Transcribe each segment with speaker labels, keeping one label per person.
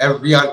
Speaker 1: FBR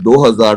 Speaker 2: 2000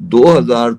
Speaker 2: 2000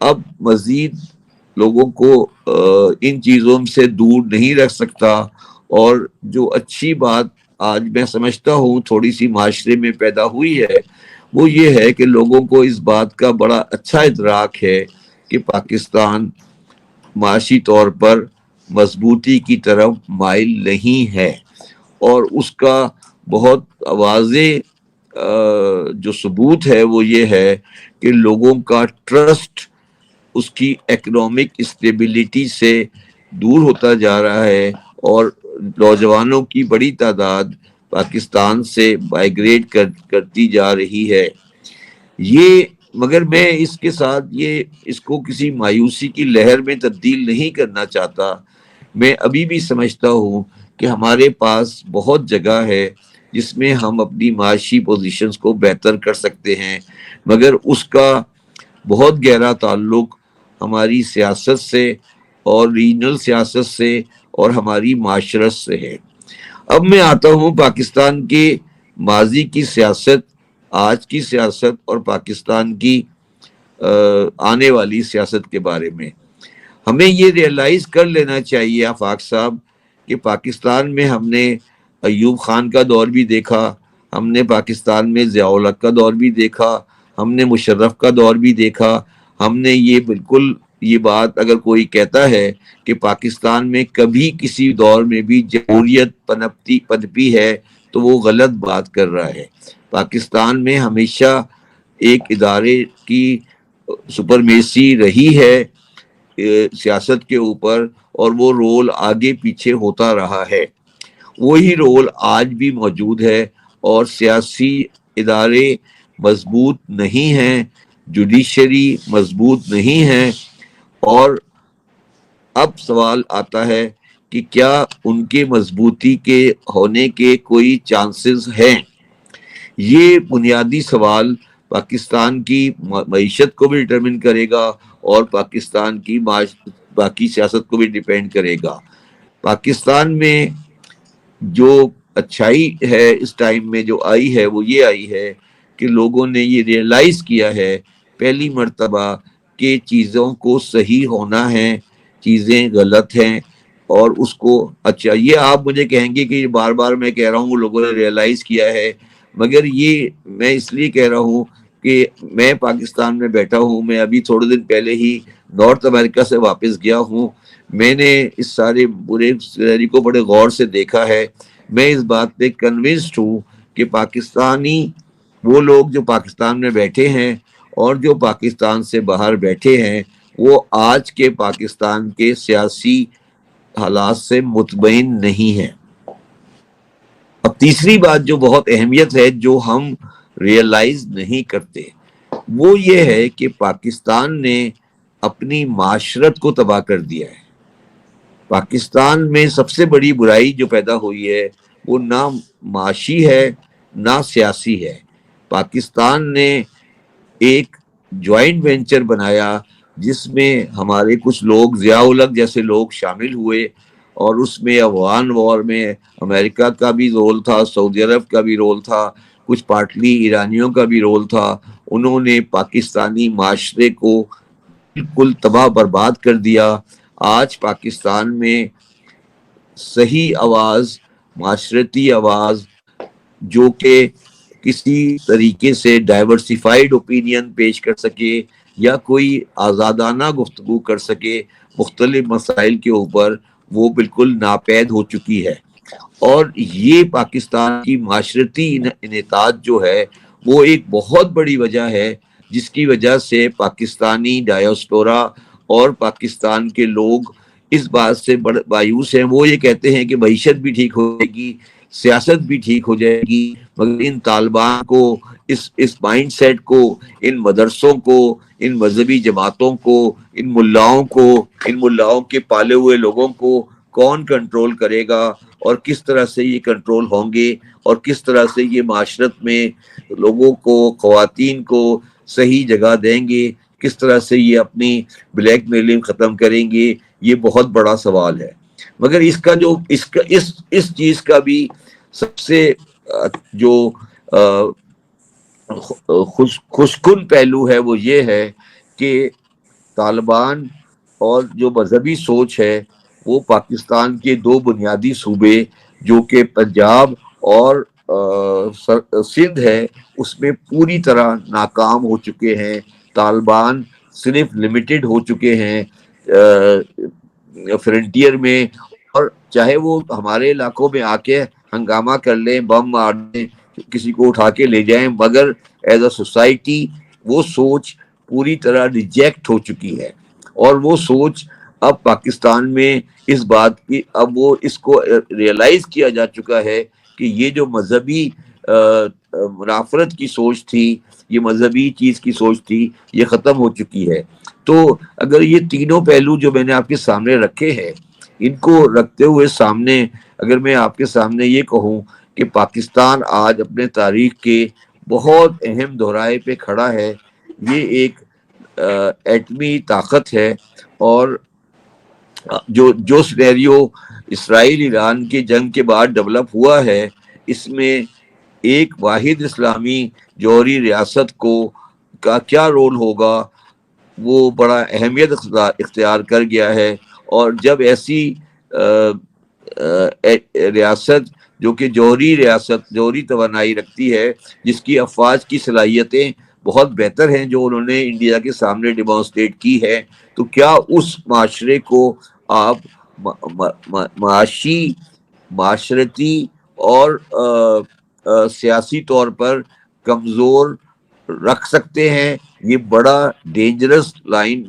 Speaker 2: اب مزید لوگوں کو ان چیزوں سے دور نہیں رکھ سکتا. اور جو اچھی بات آج میں سمجھتا ہوں تھوڑی سی معاشرے میں پیدا ہوئی ہے وہ یہ ہے کہ لوگوں کو اس بات کا بڑا اچھا ادراک ہے کہ پاکستان معاشی طور پر مضبوطی کی طرف مائل نہیں ہے. اور اس کا بہت واضح جو ثبوت ہے وہ یہ ہے کہ لوگوں کا ٹرسٹ اس کی اکنامک اسٹیبلٹی سے دور ہوتا جا رہا ہے اور نوجوانوں کی بڑی تعداد پاکستان سے مائیگریٹ کرتی جا رہی ہے. یہ مگر میں اس کے ساتھ اس کو کسی مایوسی کی لہر میں تبدیل نہیں کرنا چاہتا. میں ابھی بھی سمجھتا ہوں کہ ہمارے پاس بہت جگہ ہے جس میں ہم اپنی معاشی پوزیشنز کو بہتر کر سکتے ہیں مگر اس کا بہت گہرا تعلق ہماری سیاست سے اور ریجنل سیاست سے اور ہماری معاشرت سے ہے. اب میں آتا ہوں پاکستان کے ماضی کی سیاست، آج کی سیاست اور پاکستان کی آنے والی سیاست کے بارے میں. ہمیں یہ ریئلائز کر لینا چاہیے آفاق صاحب کہ پاکستان میں ہم نے ایوب خان کا دور بھی دیکھا، ہم نے پاکستان میں ضیاء الحق کا دور بھی دیکھا، ہم نے مشرف کا دور بھی دیکھا. ہم نے یہ بالکل یہ بات اگر کوئی کہتا ہے کہ پاکستان میں کبھی کسی دور میں بھی جمہوریت پنپی ہے تو وہ غلط بات کر رہا ہے. پاکستان میں ہمیشہ ایک ادارے کی سپرمیسی رہی ہے سیاست کے اوپر اور وہ رول آگے پیچھے ہوتا رہا ہے. وہی رول آج بھی موجود ہے اور سیاسی ادارے مضبوط نہیں ہیں، جوڈیشری مضبوط نہیں ہے. اور اب سوال آتا ہے کہ کیا ان کے مضبوطی کے ہونے کے کوئی چانسز ہیں؟ یہ بنیادی سوال پاکستان کی معیشت کو بھی ڈٹرمن کرے گا اور پاکستان کی باقی سیاست کو بھی ڈیپینڈ کرے گا. پاکستان میں جو اچھائی ہے اس ٹائم میں جو آئی ہے وہ یہ آئی ہے کہ لوگوں نے یہ ریئلائز کیا ہے پہلی مرتبہ کہ چیزوں کو صحیح ہونا ہے، چیزیں غلط ہیں اور اس کو اچھا. یہ آپ مجھے کہیں گے کہ بار بار میں کہہ رہا ہوں لوگوں نے ریئلائز کیا ہے، مگر یہ میں اس لیے کہہ رہا ہوں کہ میں پاکستان میں بیٹھا ہوں. میں ابھی تھوڑے دن پہلے ہی نارتھ امریکہ سے واپس گیا ہوں. میں نے اس سارے برے سینیریو کو بڑے غور سے دیکھا ہے. میں اس بات پہ کنونسڈ ہوں کہ پاکستانی وہ لوگ جو پاکستان میں بیٹھے ہیں اور جو پاکستان سے باہر بیٹھے ہیں وہ آج کے پاکستان کے سیاسی حالات سے مطمئن نہیں ہیں. اب تیسری بات جو بہت اہمیت ہے جو ہم ریئلائز نہیں کرتے وہ یہ ہے کہ پاکستان نے اپنی معاشرت کو تباہ کر دیا ہے. پاکستان میں سب سے بڑی برائی جو پیدا ہوئی ہے وہ نہ معاشی ہے نہ سیاسی ہے. پاکستان نے ایک جوائنٹ وینچر بنایا جس میں ہمارے کچھ لوگ ضیاء الحق جیسے لوگ شامل ہوئے اور اس میں افغان وار میں امریکہ کا بھی رول تھا، سعودی عرب کا بھی رول تھا، کچھ پارٹلی ایرانیوں کا بھی رول تھا. انہوں نے پاکستانی معاشرے کو بالکل تباہ برباد کر دیا. آج پاکستان میں صحیح آواز، معاشرتی آواز جو کہ کسی طریقے سے ڈائیورسیفائیڈ اوپینین پیش کر سکے یا کوئی آزادانہ گفتگو کر سکے مختلف مسائل کے اوپر، وہ بالکل ناپید ہو چکی ہے. اور یہ پاکستان کی معاشرتی انحطاط جو ہے وہ ایک بہت بڑی وجہ ہے جس کی وجہ سے پاکستانی ڈایاسپورا اور پاکستان کے لوگ اس بات سے بڑے مایوس ہیں. وہ یہ کہتے ہیں کہ معیشت بھی ٹھیک ہو جائے گی، سیاست بھی ٹھیک ہو جائے گی، مگر ان طالبان کو، اس مائنڈ سیٹ کو، ان مدرسوں کو، ان مذہبی جماعتوں کو، ان ملاؤں کے پالے ہوئے لوگوں کو کون کنٹرول کرے گا اور کس طرح سے یہ کنٹرول ہوں گے اور کس طرح سے یہ معاشرت میں لوگوں کو، خواتین کو صحیح جگہ دیں گے، کس طرح سے یہ اپنی بلیک میلنگ ختم کریں گے. یہ بہت بڑا سوال ہے. مگر اس چیز کا بھی سب سے جو خوشکن پہلو ہے وہ یہ ہے کہ طالبان اور جو مذہبی سوچ ہے وہ پاکستان کے دو بنیادی صوبے جو کہ پنجاب اور سندھ ہے اس میں پوری طرح ناکام ہو چکے ہیں. طالبان صرف لمیٹڈ ہو چکے ہیں فرنٹیئر میں, اور چاہے وہ ہمارے علاقوں میں آ کے ہنگامہ کر لیں, بم مار دیں, کسی کو اٹھا کے لے جائیں, مگر ایز اے سوسائٹی وہ سوچ پوری طرح ریجیکٹ ہو چکی ہے. اور وہ سوچ اب پاکستان میں اس بات کی, اب وہ اس کو ریئلائز کیا جا چکا ہے کہ یہ جو مذہبی منافرت کی سوچ تھی, یہ مذہبی چیز کی سوچ تھی, یہ ختم ہو چکی ہے. تو اگر یہ تینوں پہلو جو میں نے آپ کے سامنے رکھے ہیں, ان کو رکھتے ہوئے سامنے اگر میں آپ کے سامنے یہ کہوں کہ پاکستان آج اپنے تاریخ کے بہت اہم دہرائے پہ کھڑا ہے, یہ ایک ایٹمی طاقت ہے, اور جو سینیریو اسرائیل ایران کے جنگ کے بعد ڈیولپ ہوا ہے, اس میں ایک واحد اسلامی جوہری ریاست کا کیا رول ہوگا وہ بڑا اہمیت اختیار کر گیا ہے. اور جب ایسی ریاست جو کہ جوہری توانائی رکھتی ہے, جس کی افواج کی صلاحیتیں بہت بہتر ہیں جو انہوں نے انڈیا کے سامنے ڈیمانسٹریٹ کی ہے, تو کیا اس معاشرے کو آپ معاشی, معاشرتی اور سیاسی طور پر کمزور رکھ سکتے ہیں؟ یہ بڑا ڈینجرس لائن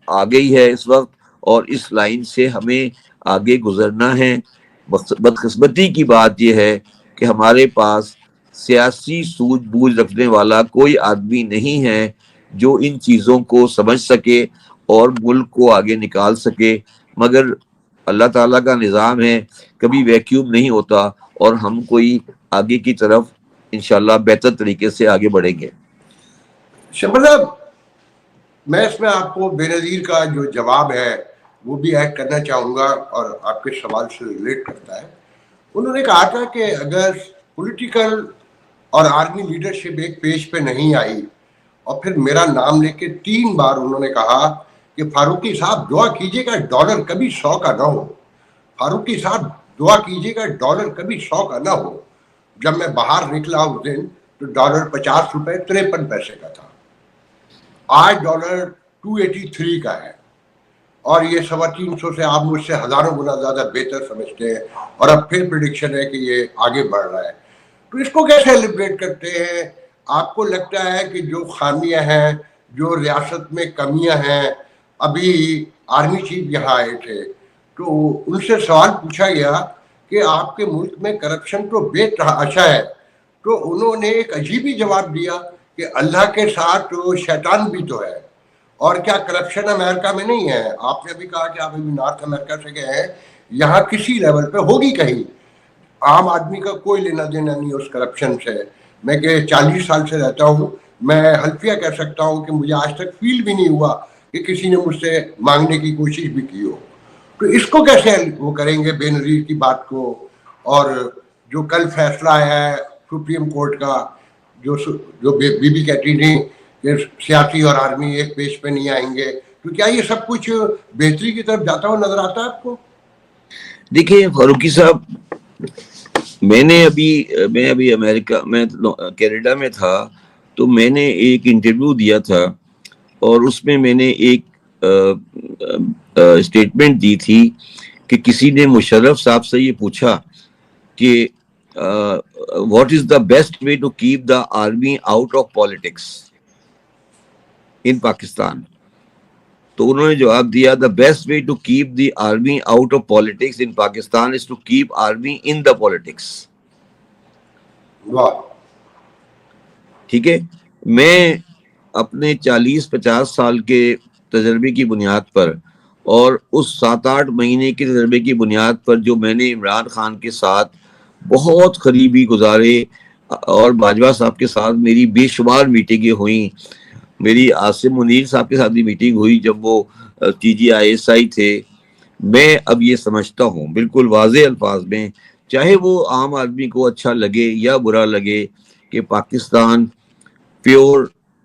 Speaker 2: آ گئی ہے اس وقت, اور اس لائن سے ہمیں آگے گزرنا ہے. بدقسمتی کی بات یہ ہے کہ ہمارے پاس سیاسی سوجھ بوجھ رکھنے والا کوئی آدمی نہیں ہے جو ان چیزوں کو سمجھ سکے اور ملک کو آگے نکال سکے. مگر اللہ تعالیٰ کا نظام ہے, کبھی ویکیوم نہیں ہوتا, اور ہم کوئی آگے کی طرف انشاءاللہ بہتر طریقے سے آگے بڑھیں گے.
Speaker 1: شمبر صاحب, میں اس میں آپ کو بے نظیر کا جو جواب ہے وہ بھی ایڈ کرنا چاہوں گا, اور آپ کے سوال سے ریلیٹ کرتا ہے. انہوں نے کہا تھا کہ اگر پولیٹیکل اور آرمی لیڈرشپ ایک پیج پہ نہیں آئی, اور پھر میرا نام لے کے 3 بار انہوں نے کہا کہ فاروقی صاحب دعا کیجیے گا ڈالر کبھی 100 کا نہ ہو, فاروقی صاحب دعا کیجیے گا ڈالر کبھی 100 کا نہ ہو. جب میں باہر نکلا اس دن تو ڈالر 50 روپے 53 پیسے کا تھا, آج ڈالر 283 کا ہے, اور یہ 350 سے آپ مجھ سے ہزاروں گنا زیادہ بہتر سمجھتے ہیں, اور اب پھر پریڈکشن ہے کہ یہ آگے بڑھ رہا ہے. تو اس کو کیسے سیلیبریٹ کرتے ہیں؟ آپ کو لگتا ہے کہ جو خامیاں ہیں, جو ریاست میں کمیاں ہیں, ابھی آرمی چیف یہاں آئے تھے تو ان سے سوال پوچھا گیا کہ آپ کے ملک میں کرپشن تو بہت اچھا ہے, تو انہوں نے ایک عجیب ہی جواب دیا کہ اللہ کے ساتھ شیطان بھی تو ہے, اور کیا کرپشن امریکہ میں نہیں ہے؟ آپ نے ابھی کہا کہ آپ ابھی نارتھ امریکہ سے گئے ہیں, یہاں کسی لیول پہ ہوگی کہیں, عام آدمی کا کوئی لینا دینا نہیں اس کرپشن سے. میں کہ 40 سال سے رہتا ہوں, میں حلفیہ کہہ سکتا ہوں کہ مجھے آج تک فیل بھی نہیں ہوا کہ کسی نے مجھ سے مانگنے کی کوشش بھی کی ہو. تو اس کو کیسے وہ کریں گے بے نظیر کی بات کو؟ اور جو کل فیصلہ آیا ہے سپریم کورٹ کا, جو بی بی کہتی تھی کہ سیاسی اور آرمی ایک پیج پہ نہیں آئیں گے, تو کیا یہ سب کچھ بہتری کی طرف جاتا ہوا نظر آتا ہے آپ کو؟
Speaker 2: دیکھیں فاروقی صاحب, میں ابھی امریکہ میں کینیڈا میں تھا, تو میں نے ایک انٹرویو دیا تھا, اور اس میں نے ایک اسٹیٹمنٹ دی تھی کہ کسی نے مشرف صاحب سے یہ پوچھا کہ what is the best way to keep the army out of politics in Pakistan. تو انہوں نے جواب دیا the best way to keep the army out of politics in Pakistan is to keep army in the politics. ٹھیک ہے, میں اپنے 40-50 سال کے تجربے کی بنیاد پر اور اس 7-8 مہینے کے تجربے کی بنیاد پر جو میں نے عمران خان کے ساتھ بہت قریبی گزارے, اور باجوہ صاحب کے ساتھ میری بے شمار میٹنگیں ہوئیں, میری عاصم منیر صاحب کے ساتھ بھی میٹنگ ہوئی جب وہ TGISI تھے. میں اب یہ سمجھتا ہوں بالکل واضح الفاظ میں, چاہے وہ عام آدمی کو اچھا لگے یا برا لگے, کہ پاکستان پیور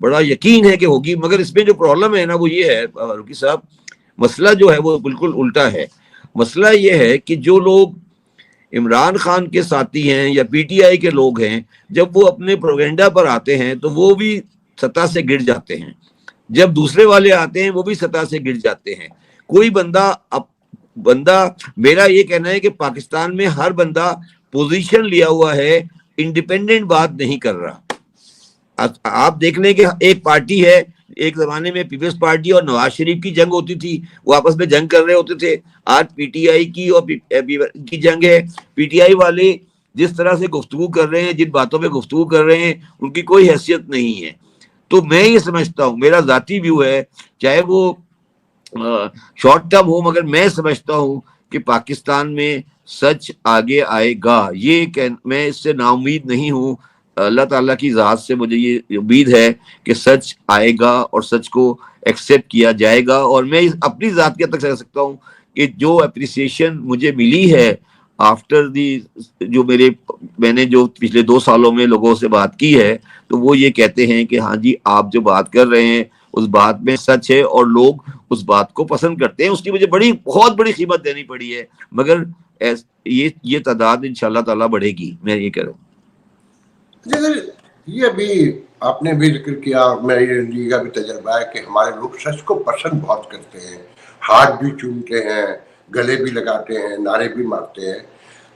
Speaker 2: بڑا یقین ہے کہ ہوگی. مگر اس میں جو پرابلم ہے نا وہ یہ ہے فاروقی صاحب, مسئلہ جو ہے وہ بالکل الٹا ہے. مسئلہ یہ ہے کہ جو لوگ عمران خان کے ساتھی ہیں یا پی ٹی آئی کے لوگ ہیں, جب وہ اپنے پروپیگنڈا پر آتے ہیں تو وہ بھی سطح سے گر جاتے ہیں, جب دوسرے والے آتے ہیں وہ بھی سطح سے گر جاتے ہیں. کوئی بندہ میرا یہ کہنا ہے کہ پاکستان میں ہر بندہ پوزیشن لیا ہوا ہے, انڈیپینڈنٹ بات نہیں کر رہا. آپ دیکھ لیں کہ ایک پارٹی ہے, ایک زمانے میں پیپلز پارٹی اور نواز شریف کی جنگ ہوتی تھی, وہ آپس میں جنگ کر رہے ہوتے تھے. آج پی ٹی آئی کی اور کی جنگ ہے. پی ٹی آئی والے جس طرح سے گفتگو کر رہے ہیں, جن باتوں پہ گفتگو کر رہے ہیں, ان کی کوئی حیثیت نہیں ہے. تو میں یہ سمجھتا ہوں, میرا ذاتی ویو ہے, چاہے وہ شارٹ ٹرم ہو, مگر میں سمجھتا ہوں کہ پاکستان میں سچ آگے آئے گا. یہ میں اس سے نا امید نہیں ہوں. اللہ تعالیٰ کی ذات سے مجھے یہ امید ہے کہ سچ آئے گا اور سچ کو ایکسیپٹ کیا جائے گا. اور میں اپنی ذات کے تک کہہ سکتا ہوں کہ جو اپریسیشن مجھے ملی ہے آفٹر دی, جو میں نے جو پچھلے 2 سالوں میں لوگوں سے بات کی ہے, تو وہ یہ کہتے ہیں کہ ہاں جی آپ جو بات کر رہے ہیں اس بات میں سچ ہے اور لوگ اس بات کو پسند کرتے ہیں. اس کی مجھے بہت بڑی قیمت دینی پڑی ہے, مگر یہ تعداد انشاءاللہ تعالیٰ بڑھے گی, میں یہ کہہ رہا ہوں.
Speaker 1: یہ بھی آپ نے بھی ذکر کیا, میری زندگی کا بھی تجربہ ہے کہ ہمارے لوگ سچ کو پسند بہت کرتے ہیں, ہاتھ بھی چومتے ہیں, گلے بھی لگاتے ہیں, نعرے بھی مارتے ہیں.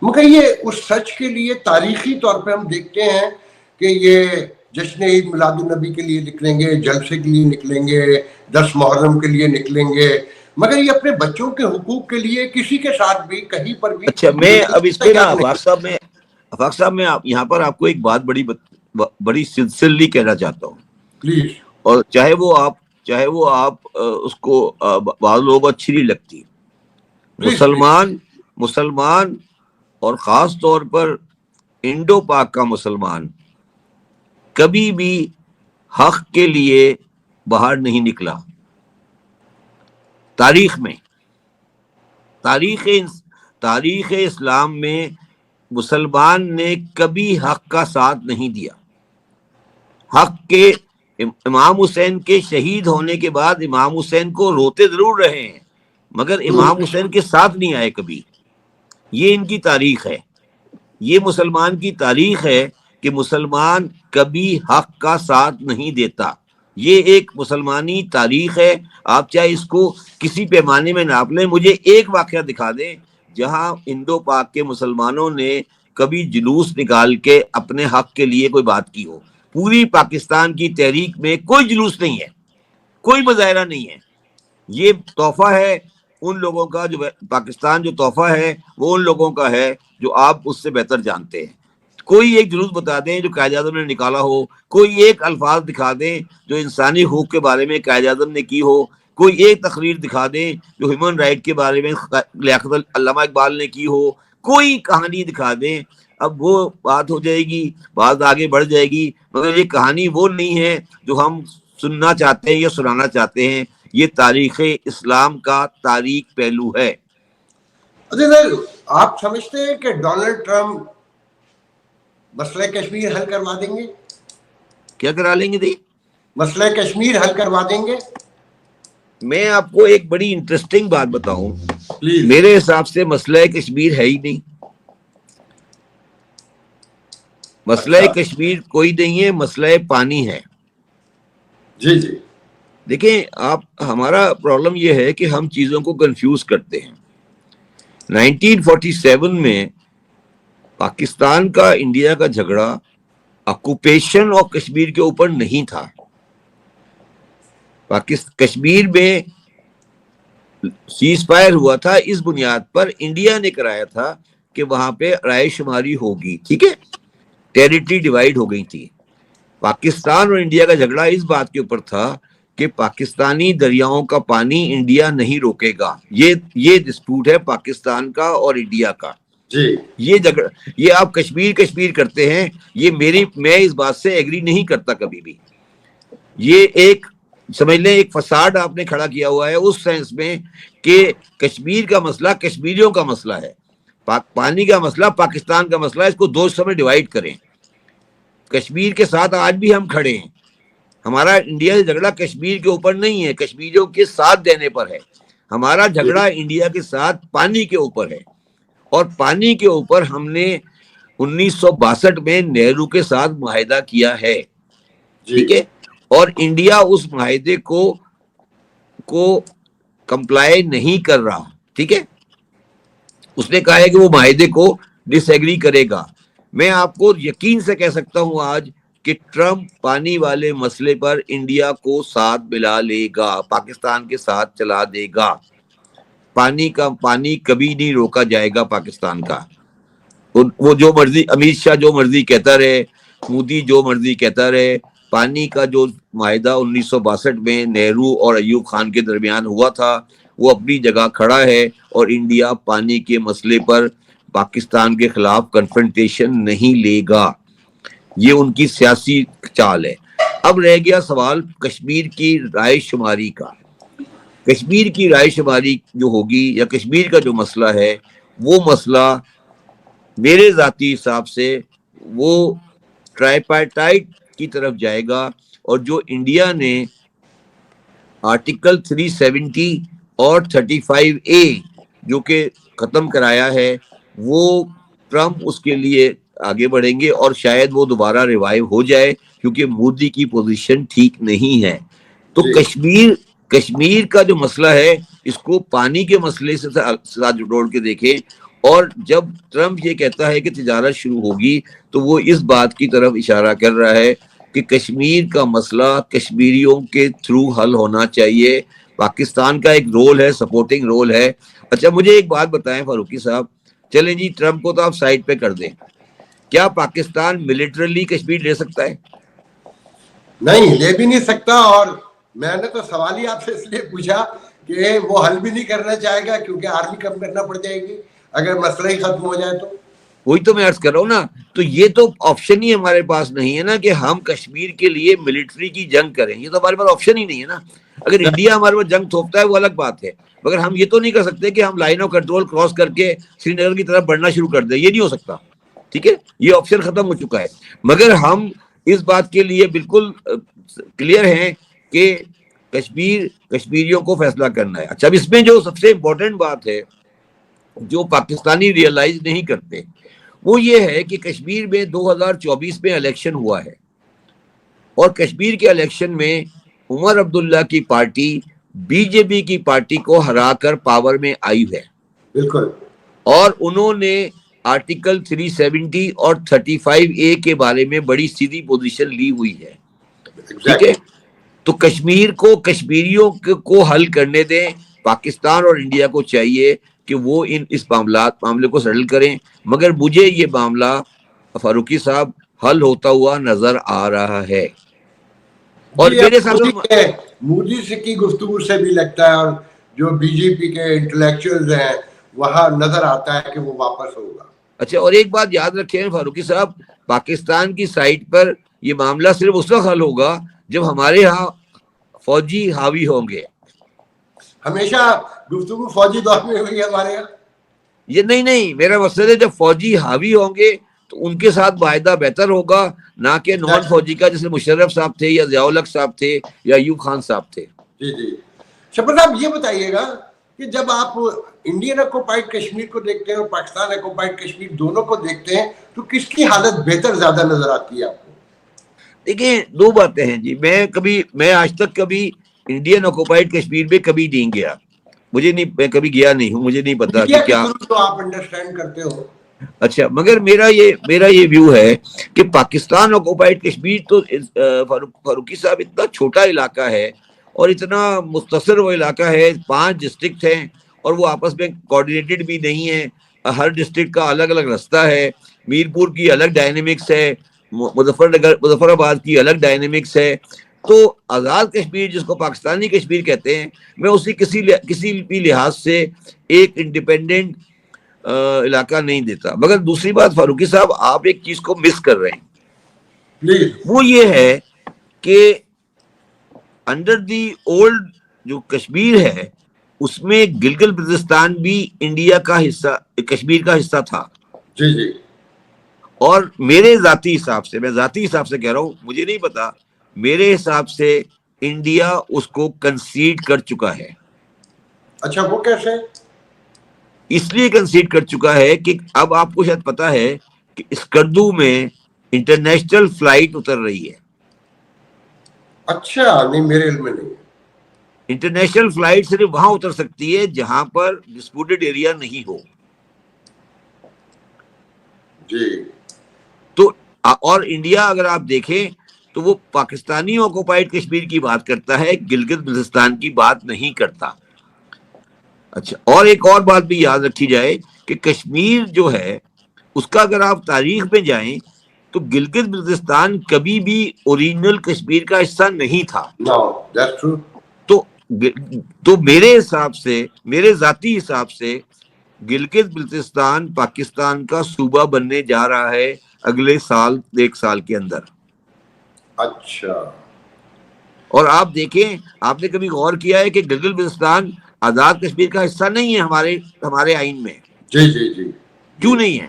Speaker 1: مگر یہ اس سچ کے لیے تاریخی طور پہ ہم دیکھتے ہیں کہ یہ جشن عید میلاد النبی کے لیے نکلیں گے, جلسے کے لیے نکلیں گے, 10 محرم کے لیے نکلیں گے, مگر یہ اپنے بچوں کے حقوق کے لیے کسی کے ساتھ بھی کہیں پر بھی.
Speaker 2: اچھا, میں اب اس پہ نا افاق صاحب میں یہاں پر آپ کو ایک بات بڑی سنسیئرلی کہنا چاہتا ہوں
Speaker 1: پلیز.
Speaker 2: اور چاہے وہ آپ اس کو بعض لوگوں اچھی نہیں لگتی. مسلمان اور خاص طور پر انڈو پاک کا مسلمان کبھی بھی حق کے لیے باہر نہیں نکلا. تاریخ اسلام میں مسلمان نے کبھی حق کا ساتھ نہیں دیا. حق کے امام حسین کے شہید ہونے کے بعد امام حسین کو روتے ضرور رہے ہیں, مگر امام حسین کے ساتھ نہیں آئے کبھی. یہ ان کی تاریخ ہے, یہ مسلمان کی تاریخ ہے کہ مسلمان کبھی حق کا ساتھ نہیں دیتا. یہ ایک مسلمانی تاریخ ہے. آپ چاہے اس کو کسی پیمانے میں ناپ لیں. مجھے ایک واقعہ دکھا دیں جہاں انڈو پاک کے مسلمانوں نے کبھی جلوس نکال کے اپنے حق کے لیے کوئی بات کی ہو. پوری پاکستان کی تحریک میں کوئی جلوس نہیں ہے, کوئی مظاہرہ نہیں ہے. یہ تحفہ ہے ان لوگوں کا, جو پاکستان جو تحفہ ہے وہ ان لوگوں کا ہے جو آپ اس سے بہتر جانتے ہیں. کوئی ایک جلوس بتا دیں جو قائد اعظم نے نکالا ہو, کوئی ایک الفاظ دکھا دیں جو انسانی حقوق کے بارے میں قائد اعظم نے کی ہو, کوئی ایک تقریر دکھا دیں جو ہیومن رائٹ کے بارے میں لیاقت علامہ اقبال نے کی ہو, کوئی کہانی دکھا دیں. اب وہ بات ہو جائے گی, بات آگے بڑھ جائے گی, مگر یہ کہانی وہ نہیں ہے جو ہم سننا چاہتے ہیں یا سنانا چاہتے ہیں. یہ تاریخ اسلام کا تاریخ پہلو ہے.
Speaker 1: آپ سمجھتے ہیں کہ ڈونلڈ ٹرمپ مسئلہ کشمیر حل کروا دیں گے؟
Speaker 2: کیا کرا لیں گے؟
Speaker 1: مسئلہ کشمیر حل کروا دیں گے؟
Speaker 2: میں آپ کو ایک بڑی انٹرسٹنگ بات بتاؤں. میرے حساب سے مسئلہ کشمیر ہے ہی نہیں. مسئلہ کشمیر کوئی نہیں ہے, مسئلہ پانی ہے.
Speaker 1: جی جی.
Speaker 2: دیکھیں آپ, ہمارا پرابلم یہ ہے کہ ہم چیزوں کو کنفیوز کرتے ہیں. 1947 میں پاکستان کا انڈیا کا جھگڑا آکوپیشن آف کشمیر کے اوپر نہیں تھا. کشمیر میں سیز فائر ہوا تھا اس بنیاد پر, انڈیا نے کرایا تھا کہ وہاں پہ رائے شماری ہوگی, ٹھیک ہے, ٹیریٹری ڈیوائیڈ ہو گئی تھی. پاکستان اور انڈیا کا جھگڑا اس بات کے اوپر تھا کہ پاکستانی دریاؤں کا پانی انڈیا نہیں روکے گا. یہ ڈسپیوٹ ہے پاکستان کا اور انڈیا کا.
Speaker 1: جی.
Speaker 2: یہ جھگڑا, یہ آپ کشمیر کرتے ہیں, یہ میں اس بات سے ایگری نہیں کرتا کبھی بھی. یہ ایک سمجھ لیں ایک فساد آپ نے کھڑا کیا ہوا ہے اس سینس میں کہ کشمیر کا مسئلہ کشمیریوں کا مسئلہ ہے, پانی کا مسئلہ پاکستان کا مسئلہ ہے. اس کو 2 حصوں میں ڈیوائیڈ کریں. کشمیر کے ساتھ آج بھی ہم کھڑے ہیں, ہمارا انڈیا سے جھگڑا کشمیر کے اوپر نہیں ہے، کشمیریوں کے ساتھ دینے پر ہے. ہمارا جھگڑا انڈیا کے ساتھ پانی کے اوپر ہے، اور پانی کے اوپر ہم نے 1962 میں نہرو کے ساتھ معاہدہ کیا ہے. ٹھیک ہے، اور انڈیا اس معاہدے کو کمپلائی نہیں کر رہا. ٹھیک ہے، اس نے کہا ہے کہ وہ معاہدے کو ڈس ایگری کرے گا. میں آپ کو یقین سے کہہ سکتا ہوں آج کہ ٹرمپ پانی والے مسئلے پر انڈیا کو ساتھ ملا لے گا، پاکستان کے ساتھ چلا دے گا. پانی کبھی نہیں روکا جائے گا پاکستان کا. وہ جو مرضی امت شاہ جو مرضی کہتا رہے، مودی جو مرضی کہتا رہے، پانی کا جو معاہدہ 1962 میں نہرو اور ایوب خان کے درمیان ہوا تھا وہ اپنی جگہ کھڑا ہے، اور انڈیا پانی کے مسئلے پر پاکستان کے خلاف کنفرنٹیشن نہیں لے گا. یہ ان کی سیاسی چال ہے. اب رہ گیا سوال کشمیر کی رائے شماری کا. کشمیر کی رائے شماری جو ہوگی یا کشمیر کا جو مسئلہ ہے، وہ مسئلہ میرے ذاتی حساب سے وہ ٹرائیپارٹائٹ کی طرف جائے گا. اور جو انڈیا نے آرٹیکل 370 اور 35A جو کہ ختم کرایا ہے، وہ ٹرمپ اس کے لیے آگے بڑھیں گے، اور شاید وہ دوبارہ ریوائیو ہو جائے کیونکہ مودی کی پوزیشن ٹھیک نہیں ہے. تو کشمیر کا جو مسئلہ ہے اس کو پانی کے مسئلے سے ساتھ جوڑ کے دیکھیں. اور جب ٹرمپ یہ کہتا ہے کہ تجارت شروع ہوگی تو وہ اس بات کی طرف اشارہ کر رہا ہے کہ کشمیر کا مسئلہ کشمیریوں کے تھرو حل ہونا چاہیے. پاکستان کا ایک رول ہے، سپورٹنگ رول ہے. اچھا مجھے ایک بات بتائیں فاروقی صاحب، چلیں جی ٹرمپ کو تو آپ سائڈ پہ کر دیں، کیا پاکستان ملٹریلی کشمیر لے سکتا ہے؟
Speaker 1: نہیں، لے بھی نہیں سکتا. اور میں نے تو سوال ہی آپ سے اس لیے پوچھا کہ وہ حل بھی نہیں کرنا چاہے گا کیونکہ آرمی کم کرنا پڑ جائے گی اگر مسئلہ ہی ختم ہو جائے تو.
Speaker 2: وہی تو میں عرض کر رہا ہوں نا. تو یہ تو آپشن ہی ہمارے پاس نہیں ہے نا کہ ہم کشمیر کے لیے ملٹری کی جنگ کریں. یہ تو ہمارے پاس آپشن ہی نہیں ہے نا. اگر انڈیا ہمارے پاس جنگ تھوپتا ہے وہ الگ بات ہے، مگر ہم یہ تو نہیں کر سکتے کہ ہم لائن آف کنٹرول کراس کر کے سری نگر کی طرف بڑھنا شروع کر دیں. یہ نہیں ہو سکتا. ٹھیک ہے، یہ آپشن ختم ہو چکا ہے. مگر ہم اس بات کے لیے بالکل کلیئر ہیں کہ کشمیریوں کو فیصلہ کرنا ہے. اچھا اب اس میں جو سب سے امپورٹنٹ بات ہے جو پاکستانی ریئلائز نہیں کرتے وہ یہ ہے کہ کشمیر میں 2024 میں الیکشن ہوا ہے، اور کشمیر کے الیکشن میں عمر عبداللہ کی پارٹی بی جے پی کی پارٹی کو ہرا کر پاور میں آئی ہے.
Speaker 1: بالکل.
Speaker 2: اور انہوں نے آرٹیکل 370 اور 35A کے بارے میں بڑی سیدھی پوزیشن لی ہوئی ہے. ٹھیک ہے، تو کشمیر کو کشمیریوں کو حل کرنے دیں. پاکستان اور انڈیا کو چاہیے کہ وہ اس معاملے کو سیٹل کریں. مگر مجھے یہ معاملہ فاروقی صاحب حل ہوتا ہوا نظر آ رہا ہے. اور میرے ساتھ
Speaker 1: مودی سے کی گفتگو سے بھی لگتا ہے، اور جو بی جے پی کے انٹلیکچوئلز ہیں وہاں نظر آتا ہے کہ وہ واپس ہوگا.
Speaker 2: اچھا اور ایک بات یاد رکھیں فاروقی صاحب، پاکستان کی سائٹ پر یہ معاملہ صرف اس وقت حل ہوگا جب ہمارے ہاں فوجی حاوی ہوں گے.
Speaker 1: ہمیشہ گفتگو فوجی دور میں ہوئی ہے ہمارے یہاں.
Speaker 2: یہ نہیں، میرا مقصد ہے جب فوجی حاوی ہوں گے تو ان کے ساتھ معاہدہ بہتر ہوگا، نہ کہ نان فوجی کا جیسے مشرف صاحب تھے یا ضیاء الحق صاحب تھے یا ایوب خان صاحب تھے.
Speaker 1: جی شبر صاحب یہ بتائیے گا کہ جب آپ انڈین آکوپائڈ کشمیر کو دیکھتے ہیں اور پاکستان آکوپائڈ کشمیر دونوں کو دیکھتے ہیں تو کس کی حالت بہتر زیادہ نظر آتی ہے آپ کو؟
Speaker 2: دیکھیں دو باتیں ہیں جی. میں آج تک کبھی انڈین آکوپائڈ کشمیر میں کبھی نہیں گیا. میں کبھی گیا نہیں ہوں، مجھے نہیں پتا کہ کیا
Speaker 1: تو آپ انڈرسٹینڈ کرتے ہو.
Speaker 2: اچھا مگر میرا یہ ویو ہے کہ پاکستان آکوپائڈ کشمیر تو فاروقی صاحب اتنا چھوٹا علاقہ ہے اور اتنا مختصر وہ علاقہ ہے. 5 ڈسٹرکٹ ہیں اور وہ آپس میں کوآرڈینیٹڈ بھی نہیں ہے. ہر ڈسٹرکٹ کا الگ الگ رستہ ہے. میرپور کی الگ ڈائنمکس ہے، مظفر آباد کی الگ ڈائنمکس ہے. تو آزاد کشمیر جس کو پاکستانی کشمیر کہتے ہیں، میں اسی کسی بھی لحاظ سے ایک انڈیپینڈنٹ علاقہ نہیں دیتا. مگر دوسری بات فاروقی صاحب آپ ایک چیز کو مس کر رہے ہیں، وہ یہ ہے کہ انڈر دی اولڈ جو کشمیر ہے اس میں گلگت بلتستان بھی انڈیا کا حصہ، کشمیر کا حصہ تھا.
Speaker 1: جی
Speaker 2: اور میرے ذاتی حساب سے، میں ذاتی حساب سے کہہ رہا ہوں، مجھے نہیں پتا میرے حساب سے انڈیا اس کو کنسیڈ کر چکا ہے.
Speaker 1: اچھا وہ کیسے؟
Speaker 2: اس لیے کنسیڈ کر چکا ہے کہ اب آپ کو شاید پتا ہے کہ اسکردو میں انٹرنیشنل فلائٹ اتر رہی ہے.
Speaker 1: اچھا نہیں، میرے علم میں نہیں.
Speaker 2: انٹرنیشنل فلائٹ صرف وہاں اتر سکتی ہے جہاں پر ڈسپیوٹڈ ایریا نہیں ہو.
Speaker 1: جی.
Speaker 2: تو اور انڈیا اگر آپ دیکھیں تو وہ پاکستانی آکوپائڈ کشمیر کی بات کرتا ہے، گلگت بلتستان کی بات نہیں کرتا. اچھا، اور ایک اور بات بھی یاد رکھی جائے کہ کشمیر جو ہے اس کا اگر آپ تاریخ میں جائیں تو گلگت بلتستان کبھی بھی اوریجنل کشمیر کا حصہ نہیں تھا.
Speaker 1: No, that's true.
Speaker 2: تو میرے حساب سے، میرے ذاتی حساب سے گلگت بلتستان پاکستان کا صوبہ بننے جا رہا ہے اگلے سال، 1 سال کے اندر.
Speaker 1: اچھا.
Speaker 2: اور آپ دیکھیں، آپ نے کبھی غور کیا ہے کہ گلگت بلتستان آزاد کشمیر کا حصہ نہیں ہے ہمارے آئین میں؟
Speaker 1: جی جی جی.
Speaker 2: کیوں نہیں ہے؟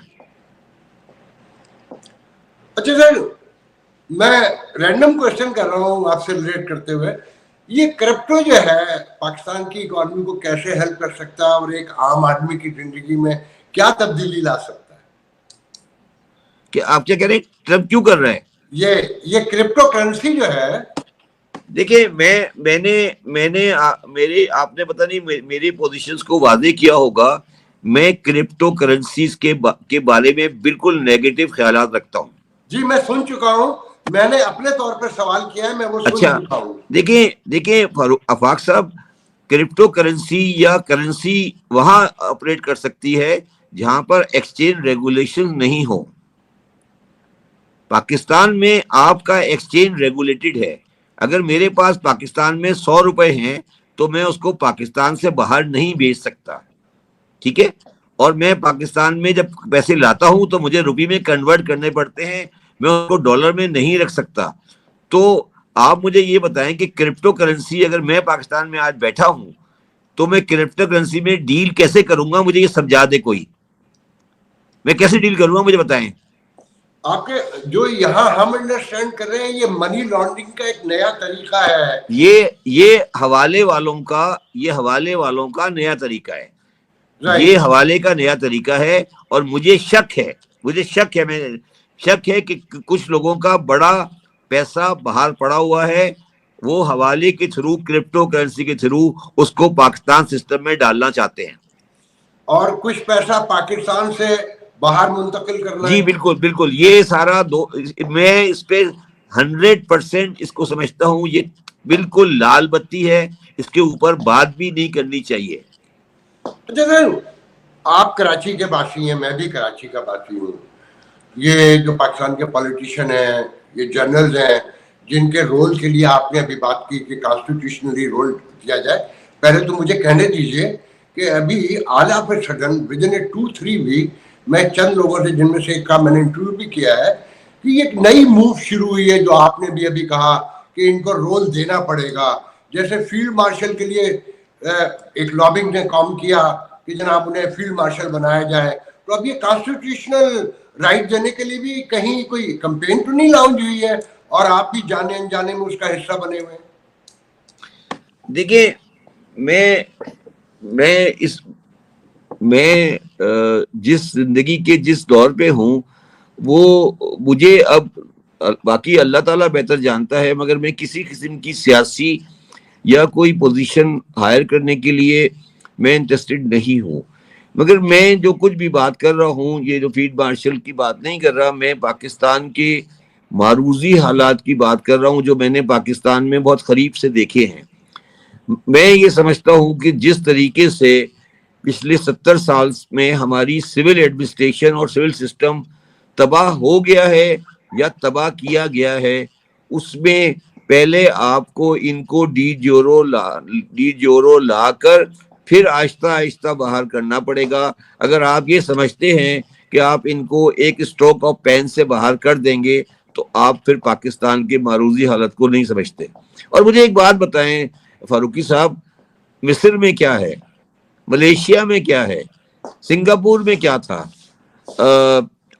Speaker 1: اچھا سر، میں رینڈم کوشچن کر رہا ہوں آپ سے ریلیٹ کرتے ہوئے، یہ کرپٹو جو ہے پاکستان کی اکانومی کو کیسے ہیلپ کر سکتا ہے اور ایک عام آدمی کی زندگی میں کیا تبدیلی لا سکتا ہے؟
Speaker 2: کہ آپ کیا کہہ رہے ہیں ٹرمپ کیوں کر رہا ہے؟
Speaker 1: یہ کرپٹو کرنسی جو ہے،
Speaker 2: دیکھیں آپ نے پتہ نہیں میری پوزیشنز کو واضح کیا ہوگا. میں کرپٹو کرنسیز کے بارے میں بالکل نیگیٹو خیالات رکھتا ہوں.
Speaker 1: جی میں سن چکا ہوں، میں نے اپنے طور پر سوال کیا ہے، میں وہ سن
Speaker 2: اچھا
Speaker 1: چکا ہوں.
Speaker 2: دیکھیں آفاق صاحب، کرپٹو کرنسی یا کرنسی وہاں آپریٹ کر سکتی ہے جہاں پر ایکسچینج ریگولیشن نہیں ہو. پاکستان میں آپ کا ایکسچینج ریگولیٹڈ ہے. اگر میرے پاس پاکستان میں 100 روپے ہیں تو میں اس کو پاکستان سے باہر نہیں بیچ سکتا، ٹھیک ہے؟ اور میں پاکستان میں جب پیسے لاتا ہوں تو مجھے روپی میں کنورٹ کرنے پڑتے ہیں، میں اس کو ڈالر میں نہیں رکھ سکتا. تو آپ مجھے یہ بتائیں کہ کرپٹو کرنسی، اگر میں پاکستان میں آج بیٹھا ہوں تو میں کرپٹو کرنسی میں ڈیل کیسے کروں گا؟ مجھے یہ سمجھا دے کوئی، میں کیسے ڈیل کروں گا مجھے بتائیں.
Speaker 1: آپ کے جو یہاں ہم انڈرسٹینڈ کر رہے ہیں یہ منی لانڈرنگ کا ایک نیا طریقہ ہے.
Speaker 2: یہ حوالے والوں کا نیا طریقہ ہے. یہ حوالے کا نیا طریقہ ہے اور مجھے شک ہے کہ کچھ لوگوں کا بڑا پیسہ باہر پڑا ہوا ہے، وہ حوالے کے تھرو، کرپٹو کرنسی کے تھرو اس کو پاکستان سسٹم میں ڈالنا چاہتے ہیں،
Speaker 1: اور کچھ پیسہ پاکستان سے باہر منتقل کرنا ہے.
Speaker 2: جی بالکل. یہ سارا میں اس پہ 100% اس کو سمجھتا ہوں یہ بالکل لال بتی ہے، اس کے اوپر بات بھی نہیں کرنی چاہیے.
Speaker 1: آپ کراچی کے باسی ہیں، میں بھی کراچی کا باسی ہوں. یہ جو پاکستان کے پولیٹیشین ہیں، یہ جنرلز ہیں جن کے رول کے لیے آپ نے ابھی بات کی کہ کانسٹیٹیوشنلی رول دیا جائے، پہلے تو مجھے کہنے دیجئے کہ ابھی all of a sudden within a 2-3 week میں چند لوگوں سے، جن میں سے ایک کا میں نے انٹرویو بھی کیا ہے، کہ یہ ایک نئی موو شروع ہوئی ہے جو آپ نے بھی ابھی کہا کہ ان کو رول دینا پڑے گا. جیسے فیلڈ مارشل کے لیے ایک لابنگ نے کام کیا کہ جناب انہیں فیلڈ مارشل بنایا جائے، تو اب یہ کانسٹیٹیوشنل رائٹ دینے کے لیے بھی کہیں کوئی کمپین تو نہیں لانچ ہوئی ہے اور آپ بھی جانے انجانے میں اس کا حصہ بنے ہوئے ہیں؟
Speaker 2: دیکھیں میں جس زندگی کے جس دور پہ ہوں وہ مجھے اب باقی اللہ تعالیٰ بہتر جانتا ہے، مگر میں کسی قسم کی سیاسی یا کوئی پوزیشن ہائر کرنے کے لیے میں انٹرسٹڈ نہیں ہوں. مگر میں جو کچھ بھی بات کر رہا ہوں، یہ جو فیلڈ مارشل کی بات نہیں کر رہا، میں پاکستان کے معروضی حالات کی بات کر رہا ہوں جو میں نے پاکستان میں بہت قریب سے دیکھے ہیں. میں یہ سمجھتا ہوں کہ جس طریقے سے پچھلے 70 سال میں ہماری سول ایڈمنسٹریشن اور سول سسٹم تباہ ہو گیا ہے یا تباہ کیا گیا ہے، اس میں پہلے آپ کو ان کو ڈی جورو لا کر پھر آہستہ آہستہ باہر کرنا پڑے گا. اگر آپ یہ سمجھتے ہیں کہ آپ ان کو ایک اسٹروک آف پین سے باہر کر دیں گے تو آپ پھر پاکستان کے معروضی حالت کو نہیں سمجھتے. اور مجھے ایک بات بتائیں فاروقی صاحب، مصر میں کیا ہے، ملیشیا میں کیا ہے، سنگاپور میں کیا تھا،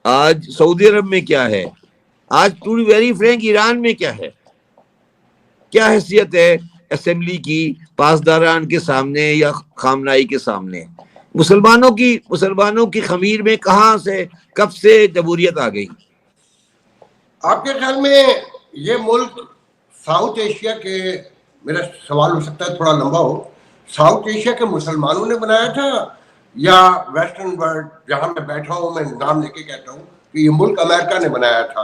Speaker 2: آج سعودی عرب میں کیا ہے، آج to be very frank Iran میں کیا ہے؟ کیا حیثیت ہے اسمبلی کی پاسداران کے سامنے یا خامنائی کے سامنے؟ مسلمانوں کی خمیر میں کہاں سے کب سے جمہوریت آ گئی؟
Speaker 1: آپ کے خیال میں یہ ملک ساؤتھ ایشیا کے، میرا سوال ہو سکتا ہے تھوڑا لمبا ہو، ساؤتھ ایشیا کے مسلمانوں نے بنایا تھا یا ویسٹرن ورلڈ، جہاں میں بیٹھا ہوں میں نام لے کے کہتا ہوں کہ یہ ملک امریکہ نے بنایا تھا؟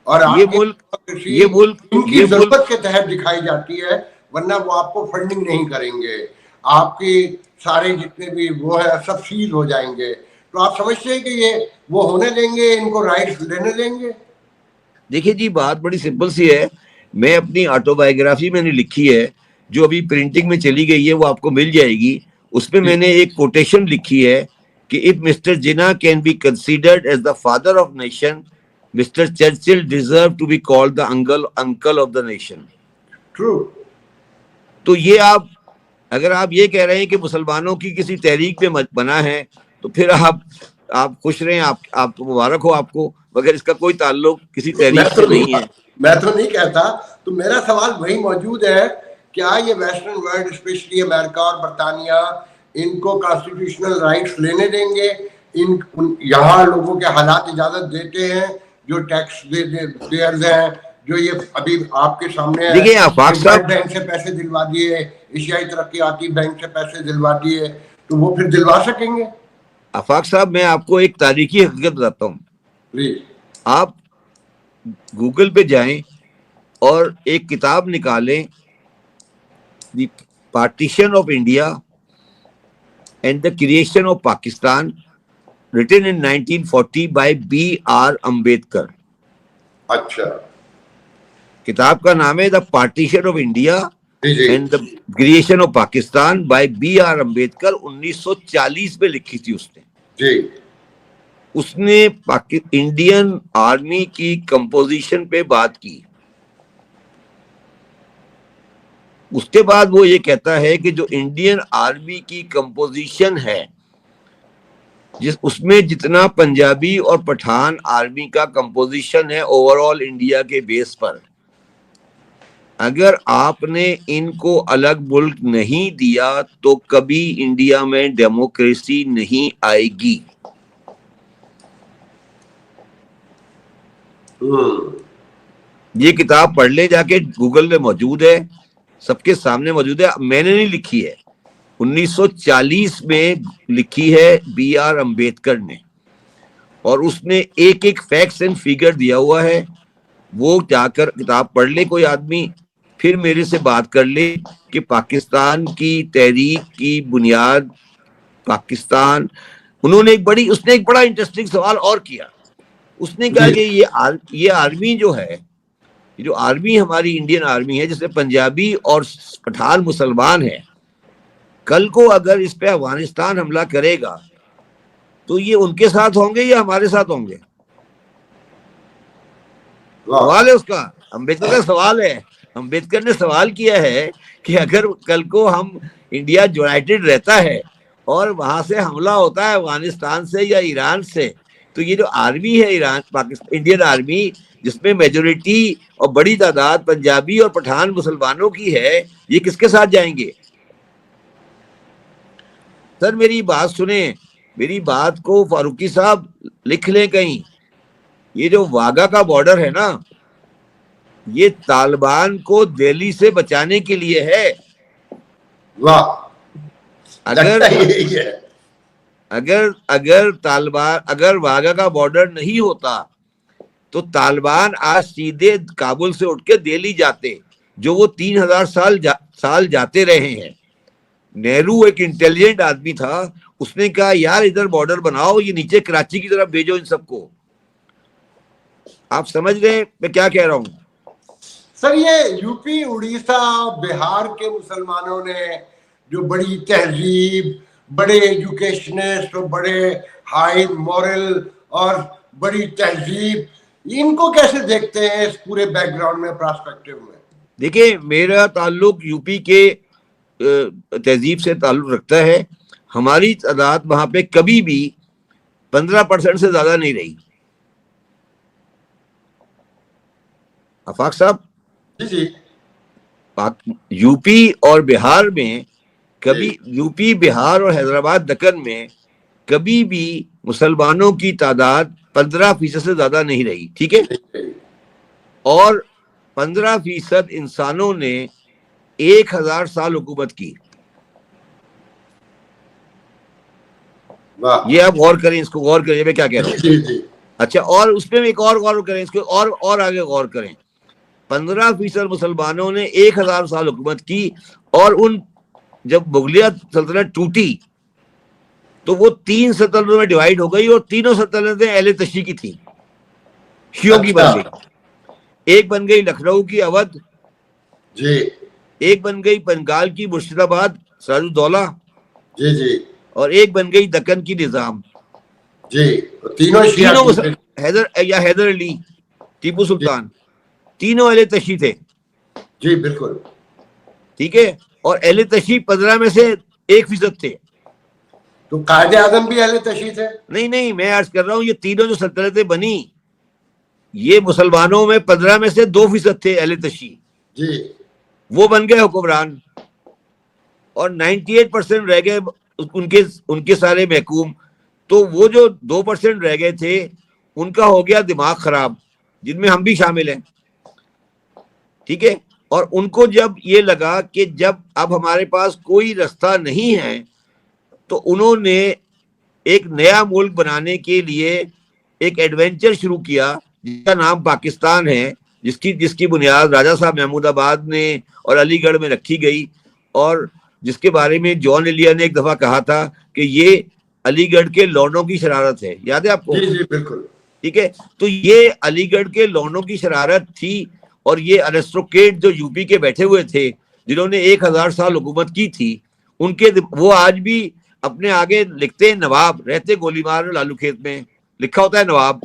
Speaker 1: اور
Speaker 2: یہ
Speaker 1: آپ کی
Speaker 2: ملک
Speaker 1: ڈیموکریسی
Speaker 2: یہ ملک
Speaker 1: ان کی
Speaker 2: یہ ملک
Speaker 1: ضرورت کے تحت دکھائی جاتی ہے، ورنہ وہ آپ کو فنڈنگ نہیں کریں گے، آپ کی سارے جتنے بھی وہ ہے سب سیل ہو جائیں گے. تو آپ سمجھتے ہیں کہ یہ وہ ہونے دیں گے، ان کو رائٹس لینے دیں گے؟
Speaker 2: دیکھیے جی، بات بڑی سمپل سی ہے. میں اپنی آٹو بایوگرافی میں نے لکھی ہے، جو ابھی پرنٹنگ میں چلی گئی ہے، وہ آپ کو مل جائے گی. اس میں میں نے ایک کوٹیشن لکھی ہے کہ if Mr. Jinnah can be considered as the father of nation, Mr. Churchill deserved to be called the uncle of the nation.
Speaker 1: True.
Speaker 2: تو یہ اگر آپ یہ کہہ رہے ہیں کہ مسلمانوں کی کسی تحریک پہ بنا ہے، تو پھر آپ خوش رہیں، آپ کو مبارک ہو آپ کو، مگر اس کا کوئی تعلق کسی تحریک سے نہیں ہے.
Speaker 1: میں تو نہیں کہتا. تو میرا سوال وہی موجود ہے، کیا یہ ویسٹرن ورلڈ اسپیشلی امریکہ اور برطانیہ ان کو کانسٹیٹیوشنل رائٹس لینے دیں گے؟ یہاں لوگوں کے حالات اجازت دیتے ہیں، جو ٹیکس پیئرز ہیں، جو یہ ابھی آپ کے سامنے ہے
Speaker 2: دیکھیے آفاق
Speaker 1: کہ
Speaker 2: صاحب،
Speaker 1: ورلڈ بینک سے پیسے دلوا دیے، ایشیائی ترقیاتی بینک سے پیسے دلوا دیے، تو وہ پھر دلوا سکیں گے؟
Speaker 2: آفاق صاحب میں آپ کو ایک تاریخی حقیقت بتاتا ہوں.
Speaker 1: پلیز.
Speaker 2: آپ گوگل پہ جائیں اور ایک کتاب نکالیں، the partition of India and the creation of Pakistan, written in 1940 by B.R. Ambedkar.
Speaker 1: اچھا.
Speaker 2: کتاب کا نام ہے دا پارٹیشن آف انڈیا
Speaker 1: جی جی
Speaker 2: and the creation of Pakistan by B.R. Ambedkar. 1940 میں لکھی تھی اس نے.
Speaker 1: جی.
Speaker 2: اس نے انڈین آرمی کی کمپوزیشن پہ بات کی. اس کے بعد وہ یہ کہتا ہے کہ جو انڈین آرمی کی کمپوزیشن ہے، اس میں جتنا پنجابی اور پٹھان آرمی کا کمپوزیشن ہے اوور آل انڈیا کے بیس پر، اگر آپ نے ان کو الگ ملک نہیں دیا تو کبھی انڈیا میں ڈیموکریسی نہیں آئے گی. یہ کتاب پڑھ لیں، جا کے گوگل میں موجود ہے، سب کے سامنے موجود ہے. میں نے نہیں لکھی ہے، 1940 میں لکھی ہے B.R. امبیڈکر نے، اور اس نے ایک ایک فیکٹس اینڈ فیگر دیا ہوا ہے. وہ جا کر کتاب پڑھ لے کوئی آدمی، پھر میرے سے بات کر لے کہ پاکستان کی تحریک کی بنیاد پاکستان. اس نے ایک بڑا انٹرسٹنگ سوال اور کیا. اس نے کہا کہ یہ آرمی جو ہے، جو آرمی ہماری انڈین آرمی ہے، جس میں پنجابی اور پٹھان مسلمان ہیں، کل کو اگر اس پہ افغانستان حملہ کرے گا تو یہ ان کے ساتھ ہوں گے یا ہمارے ساتھ ہوں گے؟ سوال ہے اس کا، امبیڈکر کا سوال ہے. امبیڈکر نے سوال کیا ہے کہ اگر کل کو ہم انڈیا یونائٹڈ رہتا ہے اور وہاں سے حملہ ہوتا ہے افغانستان سے یا ایران سے، تو یہ جو آرمی ہے انڈین آرمی، جس میں میجورٹی اور بڑی تعداد پنجابی اور پٹھان مسلمانوں کی ہے، یہ کس کے ساتھ جائیں گے؟ سر میری بات سنیں، میری بات کو فاروقی صاحب لکھ لیں کہیں. یہ جو واگا کا بارڈر ہے نا، یہ طالبان کو دہلی سے بچانے کے لیے ہے.
Speaker 1: واہ.
Speaker 2: اگر واگا کا بارڈر نہیں ہوتا تو طالبان آج سیدھے کابل سے اٹھ کے دہلی جاتے، جو وہ 3000 سال جاتے رہے ہیں. نہرو ایک انٹیلیجنٹ آدمی تھا، اس نے کہا یار ادھر بارڈر بناؤ، یہ نیچے کراچی کی طرف بھیجو ان سب کو. آپ سمجھ رہے ہیں میں کیا کہہ رہا ہوں؟
Speaker 1: سر یہ یو پی، اڑیسہ، بہار کے مسلمانوں نے جو بڑی تہذیب، بڑے ایجوکیشنسٹ اور بڑے ہائی مورل اور بڑی تہذیب، ان کو کیسے دیکھتے ہیں اس پورے بیک گراؤنڈ میں، پراسپیکٹو میں؟
Speaker 2: دیکھیں میرا تعلق یو پی کے تہذیب سے تعلق رکھتا ہے. ہماری تعداد وہاں پہ کبھی بھی 15% سے زیادہ نہیں رہی. آفاق صاحب
Speaker 1: جی جی.
Speaker 2: یو پی اور بہار میں کبھی یو پی بہار اور حیدرآباد دکن میں کبھی بھی مسلمانوں کی تعداد 15% سے زیادہ نہیں رہی، ٹھیک ہے، اور 15% انسانوں نے 1000 سال حکومت کی. یہ آپ غور کریں، اس کو غور کریں میں کیا کہہ رہا ہوں. اچھا، اور اس پہ ایک اور غور کریں، اس کو اور آگے غور کریں. 15% مسلمانوں نے 1000 سال حکومت کی، اور ان جب مغلیہ سلطنت ٹوٹی تو وہ 3 سلطنتوں میں ڈیوائیڈ ہو گئی، اور تینوں سلطنتیں اہل تشیع کی تھیں، شیعوں کی بن گئی. ایک بن گئی لکھنؤ کی اودھ،
Speaker 1: جی،
Speaker 2: ایک بن گئی بنگال کی مرشد آباد سراج الدولہ،
Speaker 1: جی جی،
Speaker 2: اور ایک بن گئی دکن کی نظام.
Speaker 1: جی، تینوں
Speaker 2: حیدر علی، ٹیپو سلطان، تینوں اہل تشیع تھے.
Speaker 1: جی بالکل،
Speaker 2: ٹھیک ہے، اور اہل تشیع 15 میں سے 1% تھے.
Speaker 1: تو قائد اعظم بھی اہل تشیع تھے؟
Speaker 2: نہیں، میں عرض کر رہا ہوں یہ تینوں جو سلطنتیں بنی، یہ مسلمانوں میں 15 میں سے 2% تھے اہل تشیع،
Speaker 1: جی،
Speaker 2: وہ بن گئے حکمران، اور 98% رہ گئے ان کے سارے محکوم. تو وہ جو 2% رہ گئے تھے ان کا ہو گیا دماغ خراب، جن میں ہم بھی شامل ہیں، ٹھیک ہے. اور ان کو جب یہ لگا کہ جب اب ہمارے پاس کوئی رستہ نہیں ہے، تو انہوں نے ایک نیا ملک بنانے کے لیے ایک ایڈونچر شروع کیا جس کا نام پاکستان ہے، جس کی بنیاد راجہ صاحب محمود آباد نے اور علی گڑھ میں رکھی گئی، اور جس کے بارے میں جان ایلیا نے ایک دفعہ کہا تھا کہ یہ علی گڑھ کے لونڈوں کی شرارت ہے. یاد ہے آپ کو؟
Speaker 1: جی جی بالکل.
Speaker 2: ٹھیک ہے، تو یہ علی گڑھ کے لونڈوں کی شرارت تھی، اور یہ ارسٹوکریٹ جو یو پی کے بیٹھے ہوئے تھے جنہوں نے 1000 سال حکومت کی تھی، ان کے وہ آج بھی اپنے آگے لکھتے ہیں نواب، رہتے گولی مار لالو کھیت میں لکھا ہوتا ہے نواب.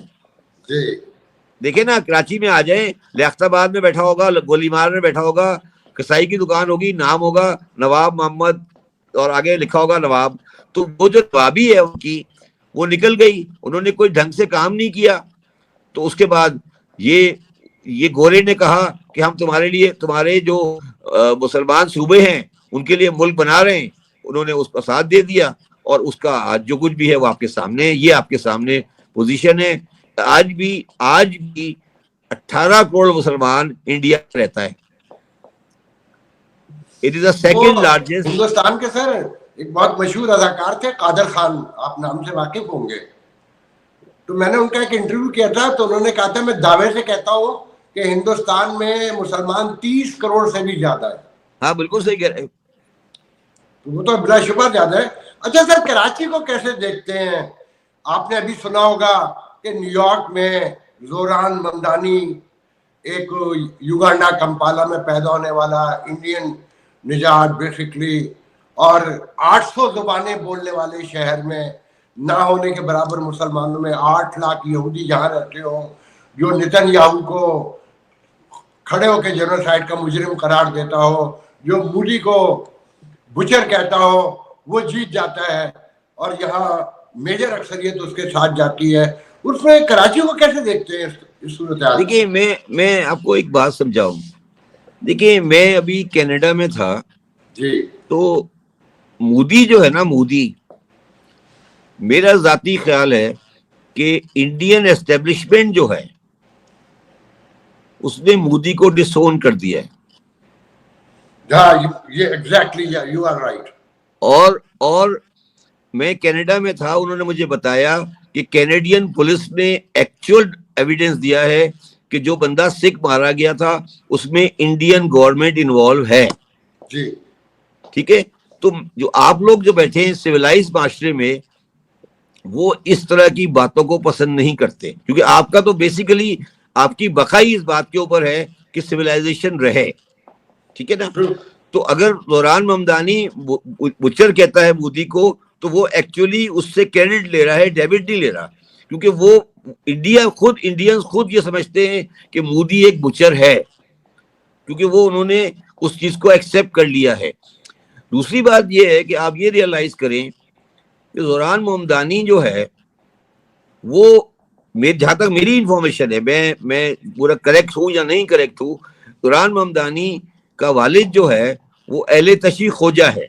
Speaker 1: جی
Speaker 2: دیکھیں نا، کراچی میں آ جائیں، لیاقت آباد میں بیٹھا ہوگا، گولی مار میں بیٹھا ہوگا، کسائی کی دکان ہوگی، نام ہوگا نواب محمد، اور آگے لکھا ہوگا نواب. تو وہ جو نوابی ہے ان کی، وہ نکل گئی، انہوں نے کوئی ڈھنگ سے کام نہیں کیا. تو اس کے بعد یہ گورے نے کہا کہ ہم تمہارے لیے، تمہارے جو مسلمان صوبے ہیں ان کے لیے ملک بنا رہے ہیں. انہوں نے اس کا ساتھ دے دیا، اور اس کا آج جو کچھ بھی ہے وہ آپ کے سامنے ہے. یہ آپ کے سامنے پوزیشن ہے. آج بھی 18 کروڑ مسلمان انڈیا میں رہتا ہے. It is the second largest.
Speaker 1: Hindustan کے سر ایک بہت مشہور اداکار تھے قادر خان، آپ نام سے واقف ہوں گے. تو میں نے ان کا ایک انٹرویو کیا تھا، تو انہوں نے کہا تھا میں دعوے سے کہتا ہوں کہ ہندوستان میں مسلمان 30 کروڑ سے بھی زیادہ ہے.
Speaker 2: ہاں بالکل صحیح کہہ رہے ہیں.
Speaker 1: وہ تو بلا شبہ زیادہ ہے. اچھا سر، کراچی کو کیسے دیکھتے ہیں؟ آپ نے ابھی سنا ہوگا کہ نیو یارک میں زوران ممدانی، ایک یوگانڈا کمپالا میں پیدا ہونے والا انڈین نژاد بیسکلی، اور 800 زبانیں بولنے والے شہر میں نہ ہونے کے برابر مسلمانوں میں 8 لاکھ یہودی جہاں رہتے ہوں، جو نتن یاہو کو کھڑے ہو کے جنوسائیڈ کا مجرم قرار دیتا ہو، جو مودی کو بچر کہتا ہو، وہ جیت جاتا ہے، اور یہاں میجر اکثریت اس کے ساتھ جاتی ہے. اس میں کراچی کو کیسے دیکھتے ہیں اس صورتحال؟
Speaker 2: دیکھیے، میں آپ کو ایک بات سمجھاؤں. دیکھیے، میں ابھی کینیڈا میں تھا،
Speaker 1: جی،
Speaker 2: تو مودی جو ہے نا، مودی، میرا ذاتی خیال ہے کہ انڈین اسٹیبلشمنٹ جو ہے اس نے مودی کو ڈس اون کر دیا ہے.
Speaker 1: یہ ایگزیکٹلی یو آر رائٹ.
Speaker 2: اور میں کینیڈا میں تھا، انہوں نے مجھے بتایا کہ کینیڈین پولیس نے ایکچوئل ایویڈنس دیا ہے کہ جو بندہ سکھ مارا گیا تھا اس میں انڈین گورنمنٹ انوالو ہے.
Speaker 1: جی
Speaker 2: ٹھیک ہے. تو جو آپ لوگ جو بیٹھے ہیں سویلائز معاشرے میں، وہ اس طرح کی باتوں کو پسند نہیں کرتے، کیونکہ آپ کا تو بیسیکلی آپ کی بقائی اس بات کے اوپر ہے کہ سویلائزیشن رہے. ٹھیک ہے نا. تو اگر زوران ممدانی بچر کہتا ہے مودی کو، تو وہ ایکچولی اس سے کریڈٹ لے رہا ہے، ڈیبٹ نہیں لے رہا، کیونکہ وہ انڈینز خود یہ سمجھتے ہیں کہ مودی ایک بچر ہے، کیونکہ وہ انہوں نے اس چیز کو ایکسیپٹ کر لیا ہے. دوسری بات یہ ہے کہ آپ یہ ریئلائز کریں کہ زوران ممدانی جو ہے وہ، جہاں تک میری انفارمیشن ہے، میں پورا کریکٹ ہوں یا نہیں کریکٹ ہوں، زوران ممدانی کا والد جو ہے وہ اہل تشیع خوجہ ہے،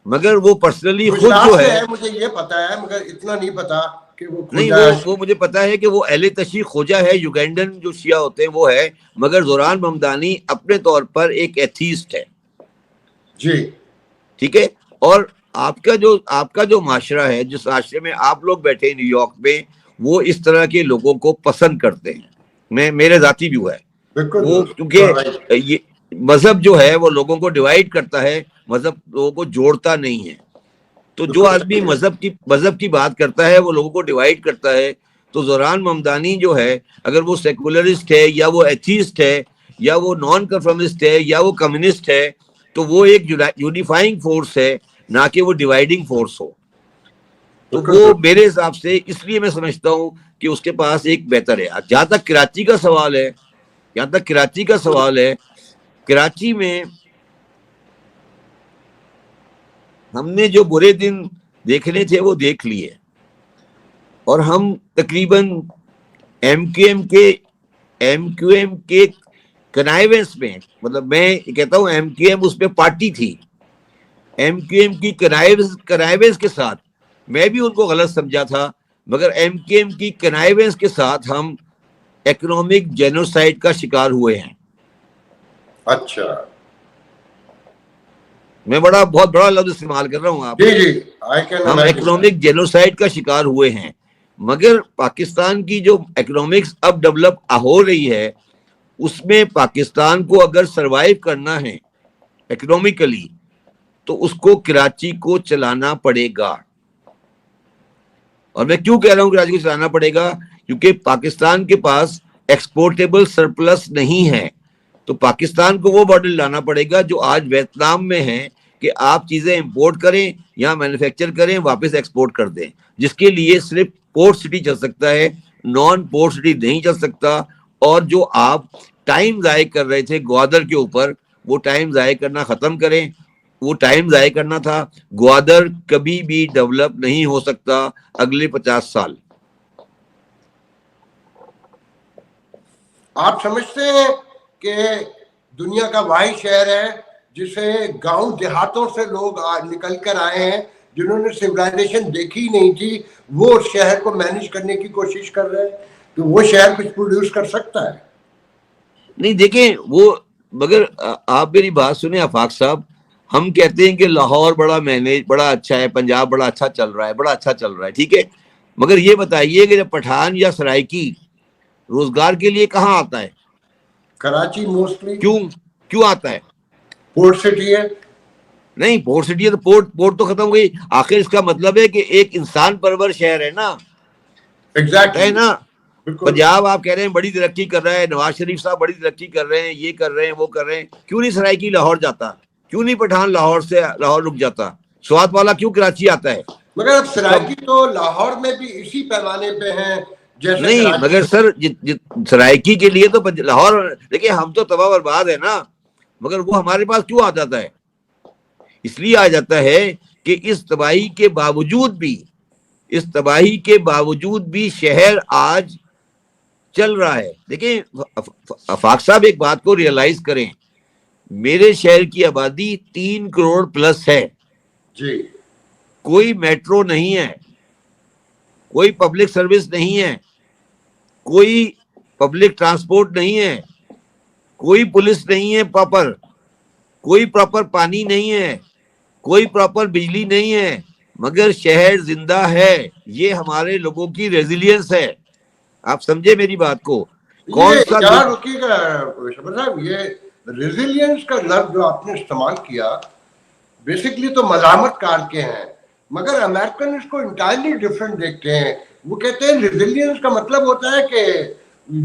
Speaker 2: مگر وہ پرسنلی خود
Speaker 1: گجرات
Speaker 2: جو
Speaker 1: سے
Speaker 2: ہے،
Speaker 1: مجھے یہ پتا ہے مگر اتنا نہیں پتا کہ وہ
Speaker 2: نہیں
Speaker 1: خوجہ ہے.
Speaker 2: وہ مجھے پتا ہے کہ وہ اہل تشیع خوجہ ہے، یوگینڈن جو شیعہ ہوتے ہیں وہ ہے، مگر زوران ممدانی اپنے طور پر ایک ایتھیسٹ ہے.
Speaker 1: جی
Speaker 2: ٹھیک ہے. اور آپ کا جو معاشرہ ہے، جس معاشرے میں آپ لوگ بیٹھے نیو یارک میں، وہ اس طرح کے لوگوں کو پسند کرتے ہیں. میرے ذاتی ویو ہے
Speaker 1: بالکل
Speaker 2: وہ،
Speaker 1: درست.
Speaker 2: کیونکہ یہ مذہب جو ہے وہ لوگوں کو ڈیوائیڈ کرتا ہے، مذہب لوگوں کو جوڑتا نہیں ہے. تو جو
Speaker 1: بالکل
Speaker 2: آدمی مذہب کی بات کرتا ہے وہ لوگوں کو ڈیوائیڈ کرتا ہے. تو زوران ممدانی جو ہے، اگر وہ سیکولرسٹ ہے یا وہ ایتھیسٹ ہے یا وہ نان کنفرمسٹ ہے یا وہ کمیونسٹ ہے، تو وہ ایک یونیفائنگ فورس ہے، نہ کہ وہ ڈیوائیڈنگ فورس ہو. تو
Speaker 1: بالکل
Speaker 2: وہ
Speaker 1: درست.
Speaker 2: میرے حساب سے اس لیے میں سمجھتا ہوں کہ اس کے پاس ایک بہتر ہے. جہاں تک کراچی کا سوال ہے، کراچی میں ہم نے جو برے دن دیکھنے تھے وہ دیکھ لیے، اور ہم تقریباً ایم کیو ایم کے کنائیونس میں، مطلب میں کہتا ہوں ایم کیو ایم اس پہ پارٹی تھی، ایم کیو ایم کی کنائیونس کے ساتھ میں بھی ان کو غلط سمجھا تھا، مگر ایم کیو ایم کی کنائیونس کے ساتھ ہم اکنامک جینوسائیڈ کا شکار ہوئے ہیں.
Speaker 1: اچھا
Speaker 2: میں بہت بڑا لفظ استعمال کر رہا ہوں آپ،
Speaker 1: جی جی آئی کین
Speaker 2: ہم
Speaker 1: امیجن.
Speaker 2: اکنامک جینوسائیڈ کا شکار ہوئے ہیں. مگر پاکستان کی جو اکنامکس اب ڈیولپ ہو رہی ہے، اس میں پاکستان کو اگر سروائیو کرنا ہے اکنامکلی، تو اس کو کراچی کو چلانا پڑے گا. اور میں کیوں کہہ رہا ہوں کراچی کو چلانا پڑے گا؟ کیونکہ پاکستان کے پاس ایکسپورٹیبل سرپلس نہیں ہے. تو پاکستان کو وہ ماڈل لانا پڑے گا جو آج ویتنام میں ہے، کہ آپ چیزیں امپورٹ کریں، یہاں مینوفیکچر کریں، واپس ایکسپورٹ کر دیں، جس کے لیے صرف پورٹ سٹی چل سکتا ہے، نان پورٹ سٹی نہیں چل سکتا. اور جو آپ ٹائم ضائع کر رہے تھے گوادر کے اوپر، وہ ٹائم ضائع کرنا ختم کریں. وہ ٹائم ضائع کرنا تھا. گوادر کبھی بھی ڈیولپ نہیں ہو سکتا اگلے 50 سال.
Speaker 1: آپ سمجھتے ہیں کہ دنیا کا واحد شہر ہے جسے گاؤں دیہاتوں سے لوگ نکل کر آئے ہیں، جنہوں نے سویلائزیشن دیکھی نہیں تھی، وہ اس شہر کو مینیج کرنے کی کوشش کر رہے ہیں، تو وہ شہر کچھ پروڈیوس کر سکتا ہے؟
Speaker 2: نہیں دیکھیں وہ، مگر آپ میری بات سنیں آفاق صاحب، ہم کہتے ہیں کہ لاہور بڑا اچھا ہے، پنجاب بڑا اچھا چل رہا ہے، ٹھیک ہے. مگر یہ بتائیے کہ جب پٹھان یا سرائکی روزگار کے لیے کہاں آتا ہے؟
Speaker 1: کراچی موسٹلی.
Speaker 2: کیوں آتا ہے؟
Speaker 1: پورٹ سٹی ہے.
Speaker 2: نہیں، پورٹ سٹی ہے تو پورٹ تو ختم ہو گئی. آخر اس کا مطلب ہے کہ ایک انسان پرور شہر ہے نا، ہے نا.
Speaker 1: بالکل.
Speaker 2: پنجاب آپ کہہ رہے ہیں بڑی ترقی کر رہا ہے، نواز شریف صاحب بڑی ترقی کر رہے ہیں، یہ کر رہے ہیں وہ کر رہے ہیں، کیوں نہیں سرائکی لاہور جاتا؟ کیوں نہیں پٹھان لاہور رک جاتا؟ سوات والا کیوں کراچی آتا ہے؟
Speaker 1: مگر اب سرائکی تو لاہور میں بھی اسی پیمانے پہ ہیں جیسے
Speaker 2: نہیں،
Speaker 1: کراچی.
Speaker 2: مگر سر سرائکی کے لیے تو لاہور، دیکھیں ہم تو تباہ برباد ہے نا، مگر وہ ہمارے پاس کیوں آ جاتا ہے؟ اس لیے آ جاتا ہے کہ اس تباہی کے باوجود بھی شہر آج چل رہا ہے. دیکھیں آفاق صاحب ایک بات کو ریئلائز کریں، میرے شہر کی آبادی 3 کروڑ پلس ہے.
Speaker 1: جی.
Speaker 2: کوئی میٹرو نہیں ہے، کوئی پبلک سروس نہیں ہے، کوئی پبلک ٹرانسپورٹ نہیں ہے، کوئی پولیس نہیں ہے پراپر، کوئی پراپر پانی نہیں ہے، کوئی پراپر بجلی نہیں ہے، مگر شہر زندہ ہے. یہ ہمارے لوگوں کی ریزیلینس ہے. آپ سمجھے میری بات کو؟ کون سا
Speaker 1: یہاں رکیے گا شبر صاحب، یہ ریزیلینس کا لفظ جو آپ نے استعمال کیا بیسکلی تو ملامت کار کے ہیں، مگر امریکن اس کو انٹائرلی ڈفرینٹ دیکھتے ہیں. وہ کہتے ہیں ریزیلینس کا مطلب ہوتا ہے کہ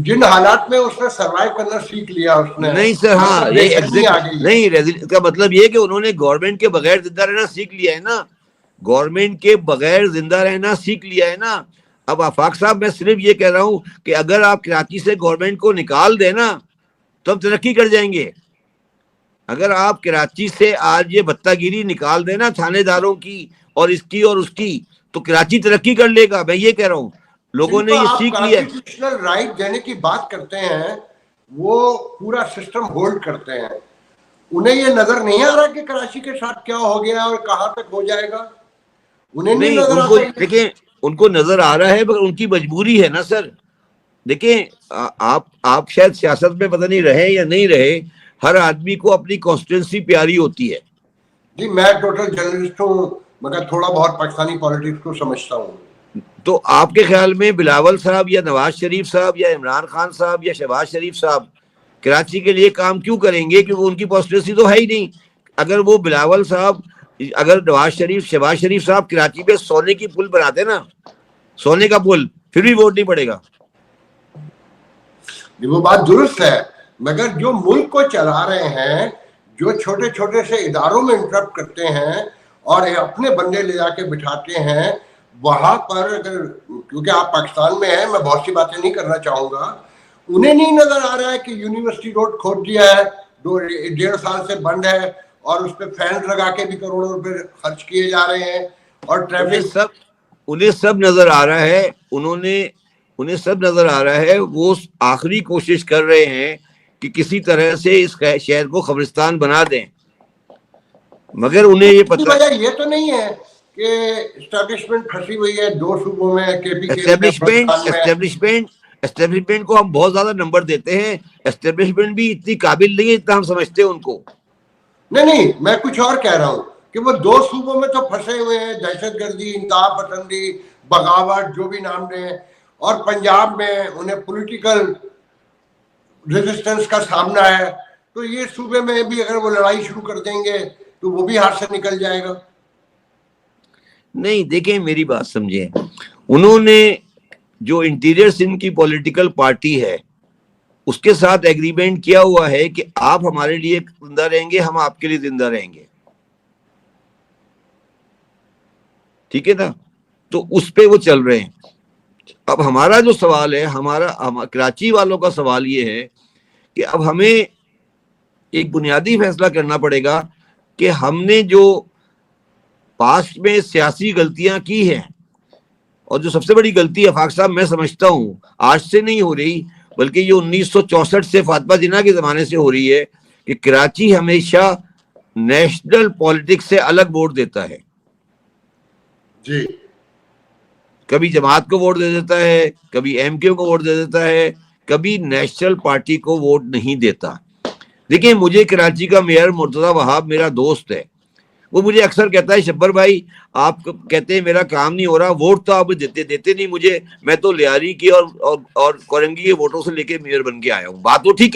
Speaker 1: جن حالات میں اس نے سروائیو کرنا سیکھ لیا، اس نے
Speaker 2: نہیں سر، ہاں
Speaker 1: مطلب
Speaker 2: یہ
Speaker 1: بے آ گئی.
Speaker 2: نہیں، کا مطلب یہ کہ انہوں نے گورنمنٹ کے بغیر زندہ رہنا سیکھ لیا ہے نا، گورنمنٹ کے بغیر زندہ رہنا سیکھ لیا ہے نا. اب آفاق صاحب میں صرف یہ کہہ رہا ہوں کہ اگر آپ کراچی سے گورنمنٹ کو نکال دیں نا تو ہم ترقی کر جائیں گے. اگر آپ کراچی سے آج یہ بتہ گیری نکال دیں نا تھانے داروں کی اور اس کی، تو کراچی ترقی کر لے گا. میں یہ کہہ رہا ہوں، لوگوں
Speaker 1: جن
Speaker 2: نے
Speaker 1: کو
Speaker 2: یہ
Speaker 1: آپ
Speaker 2: سیکھ لیا ہے.
Speaker 1: کانسٹیٹیوشنل رائٹ دینے کی بات کرتے ہیں وہ پورا سسٹم ہولڈ کرتے ہیں. انہیں یہ نظر نہیں آ رہا کہ کراچی کے ساتھ کیا ہو گیا اور کہاں تک ہو جائے گا؟ انہیں نہیں نظر
Speaker 2: ان کو
Speaker 1: آتا؟
Speaker 2: دیکھیں، ان کو نظر آ رہا ہے، مگر ان کی مجبوری ہے نا سر. دیکھیں آپ شاید سیاست میں پتہ نہیں رہے یا نہیں رہے، ہر آدمی کو اپنی کانسٹیٹوئنسی پیاری ہوتی ہے.
Speaker 1: جی میں ٹوٹل جرنلسٹ ہوں، مگر تھوڑا بہت پاکستانی پالیٹکس کو سمجھتا ہوں.
Speaker 2: تو آپ کے خیال میں بلاول صاحب یا نواز شریف صاحب یا عمران خان صاحب یا شہباز شریف صاحب کراچی کے لیے کام کیوں کریں گے؟ کیونکہ ان کی کانسٹیٹوئنسی تو ہے ہی نہیں. اگر وہ بلاول صاحب، اگر نواز شریف، شہباز شریف صاحب کراچی پہ سونے کی پل بناتے نا، سونے کا پل، پھر بھی ووٹ نہیں پڑے گا.
Speaker 1: وہ بات درست ہے، مگر جو ملک کو چلا رہے ہیں، جو چھوٹے چھوٹے سے اداروں میں انٹرپٹ کرتے ہیں اور اپنے بندے لے جا کے بٹھاتے ہیں وہاں پر، اگر کیونکہ آپ پاکستان میں ہیں، میں بہت سی باتیں نہیں کرنا چاہوں گا، انہیں نہیں نظر آ رہا ہے کہ یونیورسٹی روڈ کھود دیا ہے، 1.5 سال سے بند ہے، اور اس پہ فین لگا کے بھی کروڑوں روپے خرچ کیے جا رہے ہیں، اور ٹریفک.
Speaker 2: انہیں سب نظر آ رہا ہے، انہیں سب نظر آ رہا ہے. وہ آخری کوشش کر رہے ہیں کہ کسی طرح سے اس شہر کو قبرستان بنا دیں، مگر انہیں یہ پتہ،
Speaker 1: وجہ یہ تو نہیں ہے کہ اسٹیبلشمنٹ پھنسی ہوئی ہے 2 صوبوں میں، کے پی کے میں، بلوچستان میں.
Speaker 2: اسٹیبلشمنٹ کو ہم بہت زیادہ نمبر دیتے ہیں. اسٹیبلشمنٹ بھی اتنی قابل نہیں ہے اتنا ہم سمجھتے ہیں ان کو.
Speaker 1: نہیں، میں کچھ اور کہہ رہا ہوں کہ وہ 2 صوبوں میں تو پھنسے ہوئے ہیں، دہشت گردی، انتہا پسندی، بغاوت، جو بھی نام دیں، اور پنجاب میں انہیں پولیٹیکل ریزسٹنس کا سامنا ہے. تو یہ صوبے میں بھی اگر وہ لڑائی شروع کر دیں گے تو وہ بھی ہاتھ سے نکل جائے گا.
Speaker 2: نہیں، دیکھیں میری بات سمجھیں، انہوں نے جو انٹیریئر سندھ کی پولیٹیکل پارٹی ہے اس کے ساتھ ایگریمنٹ کیا ہوا ہے کہ آپ ہمارے لیے زندہ رہیں گے، ہم آپ کے لیے زندہ رہیں گے، ٹھیک ہے نا؟ تو اس پہ وہ چل رہے ہیں. اب ہمارا جو سوال ہے، کراچی والوں کا سوال یہ ہے کہ اب ہمیں ایک بنیادی فیصلہ کرنا پڑے گا کہ ہم نے جو پاسٹ میں سیاسی غلطیاں کی ہیں، اور جو سب سے بڑی غلطی آفاق صاحب میں سمجھتا ہوں آج سے نہیں ہو رہی بلکہ یہ 1964 سے فاطمہ جناح کے زمانے سے ہو رہی ہے، کہ کراچی ہمیشہ نیشنل پالیٹکس سے الگ ووٹ دیتا ہے.
Speaker 1: جی،
Speaker 2: کبھی جماعت کو ووٹ دے دیتا ہے، کبھی ایم کیو کو ووٹ دے دیتا ہے، کبھی نیشنل پارٹی کو ووٹ نہیں دیتا. دیکھیں مجھے کراچی کا میئر مرتضی وہاب میرا دوست ہے، وہ مجھے اکثر کہتا ہے شبر بھائی آپ کہتے ہیں میرا کام نہیں ہو رہا، ووٹ تو آپ دیتے نہیں مجھے، میں تو لیاری کی اور کورنگی کے ووٹوں سے لے کے میئر بن کے آیا ہوں. بات وہ ٹھیک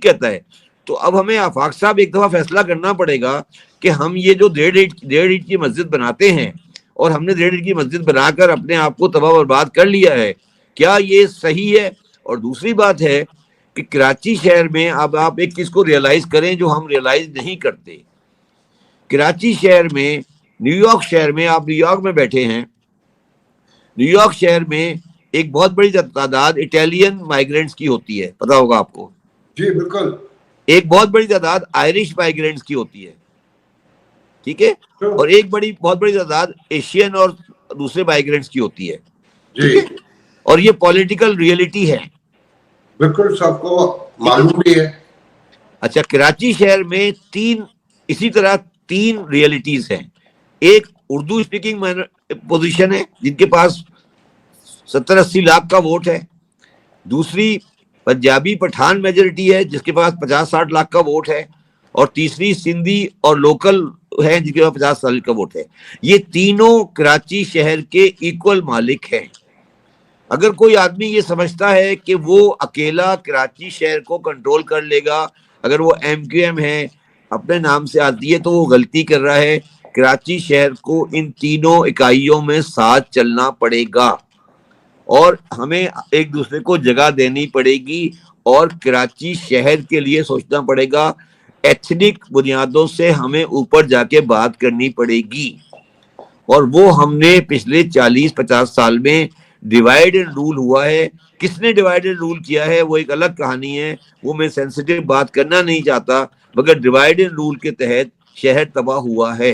Speaker 2: کہتا ہے. تو اب ہمیں آفاق صاحب ایک دفعہ فیصلہ کرنا پڑے گا کہ ہم یہ جو 1.5 اینٹ کی مسجد بناتے ہیں، اور ہم نے 1.5 اینٹ کی مسجد بنا کر اپنے آپ کو تباہ برباد کر لیا ہے، کیا یہ صحیح ہے؟ اور دوسری بات ہے کہ کراچی شہر میں اب آپ ایک چیز کو ریئلائز کریں جو ہم ریئلائز نہیں کرتے. کراچی شہر میں، نیو یارک شہر میں، آپ نیو یارک میں بیٹھے ہیں، نیو یارک شہر میں ایک بہت بڑی تعداد اٹالین مائیگرینٹس کی ہوتی ہے، پتا ہوگا آپ کو.
Speaker 1: جی بالکل.
Speaker 2: ایک بہت بڑی تعداد آئرش مائیگرینٹس کی ہوتی ہے، ٹھیک ہے، اور ایک بہت بڑی تعداد ایشین اور دوسرے مائیگرینٹس کی ہوتی ہے، ٹھیک ہے.
Speaker 1: جی
Speaker 2: اور یہ پولیٹیکل ریئلٹی ہے،
Speaker 1: بالکل، سب کو
Speaker 2: ٹھیک ہے.
Speaker 1: معلوم بھی ہے.
Speaker 2: اچھا، کراچی شہر میں اسی طرح 3 ریئلٹیز ہیں. ایک اردو اسپیکنگ پوزیشن ہے جن کے پاس 70-80 لاکھ کا ووٹ ہے. دوسری پنجابی پٹھان میجورٹی ہے جس کے پاس 50-60 لاکھ کا ووٹ ہے. اور تیسری سندھی اور لوکل ہے جن کے پاس 50 سال کا ووٹ ہے. یہ تینوں کراچی شہر کے ایکول مالک ہیں. اگر کوئی آدمی یہ سمجھتا ہے کہ وہ اکیلا کراچی شہر کو کنٹرول کر لے گا، اگر وہ ایم کیو ایم ہے، اپنے نام سے آتی ہے، تو وہ غلطی کر رہا ہے. کراچی شہر کو ان تینوں اکائیوں میں ساتھ چلنا پڑے گا، اور ہمیں ایک دوسرے کو جگہ دینی پڑے گی، اور کراچی شہر کے لیے سوچنا پڑے گا. ایتھنک بنیادوں سے ہمیں اوپر جا کے بات کرنی پڑے گی، اور وہ ہم نے پچھلے 40-50 سال میں ڈیوائڈ اینڈ رول ہوا ہے. کس نے ڈیوائڈ اینڈ رول کیا ہے وہ ایک الگ کہانی ہے، وہ میں سینسیٹیو بات کرنا نہیں چاہتا، مگر ڈیوائڈ اینڈ رول کے تحت شہر تباہ ہوا ہے.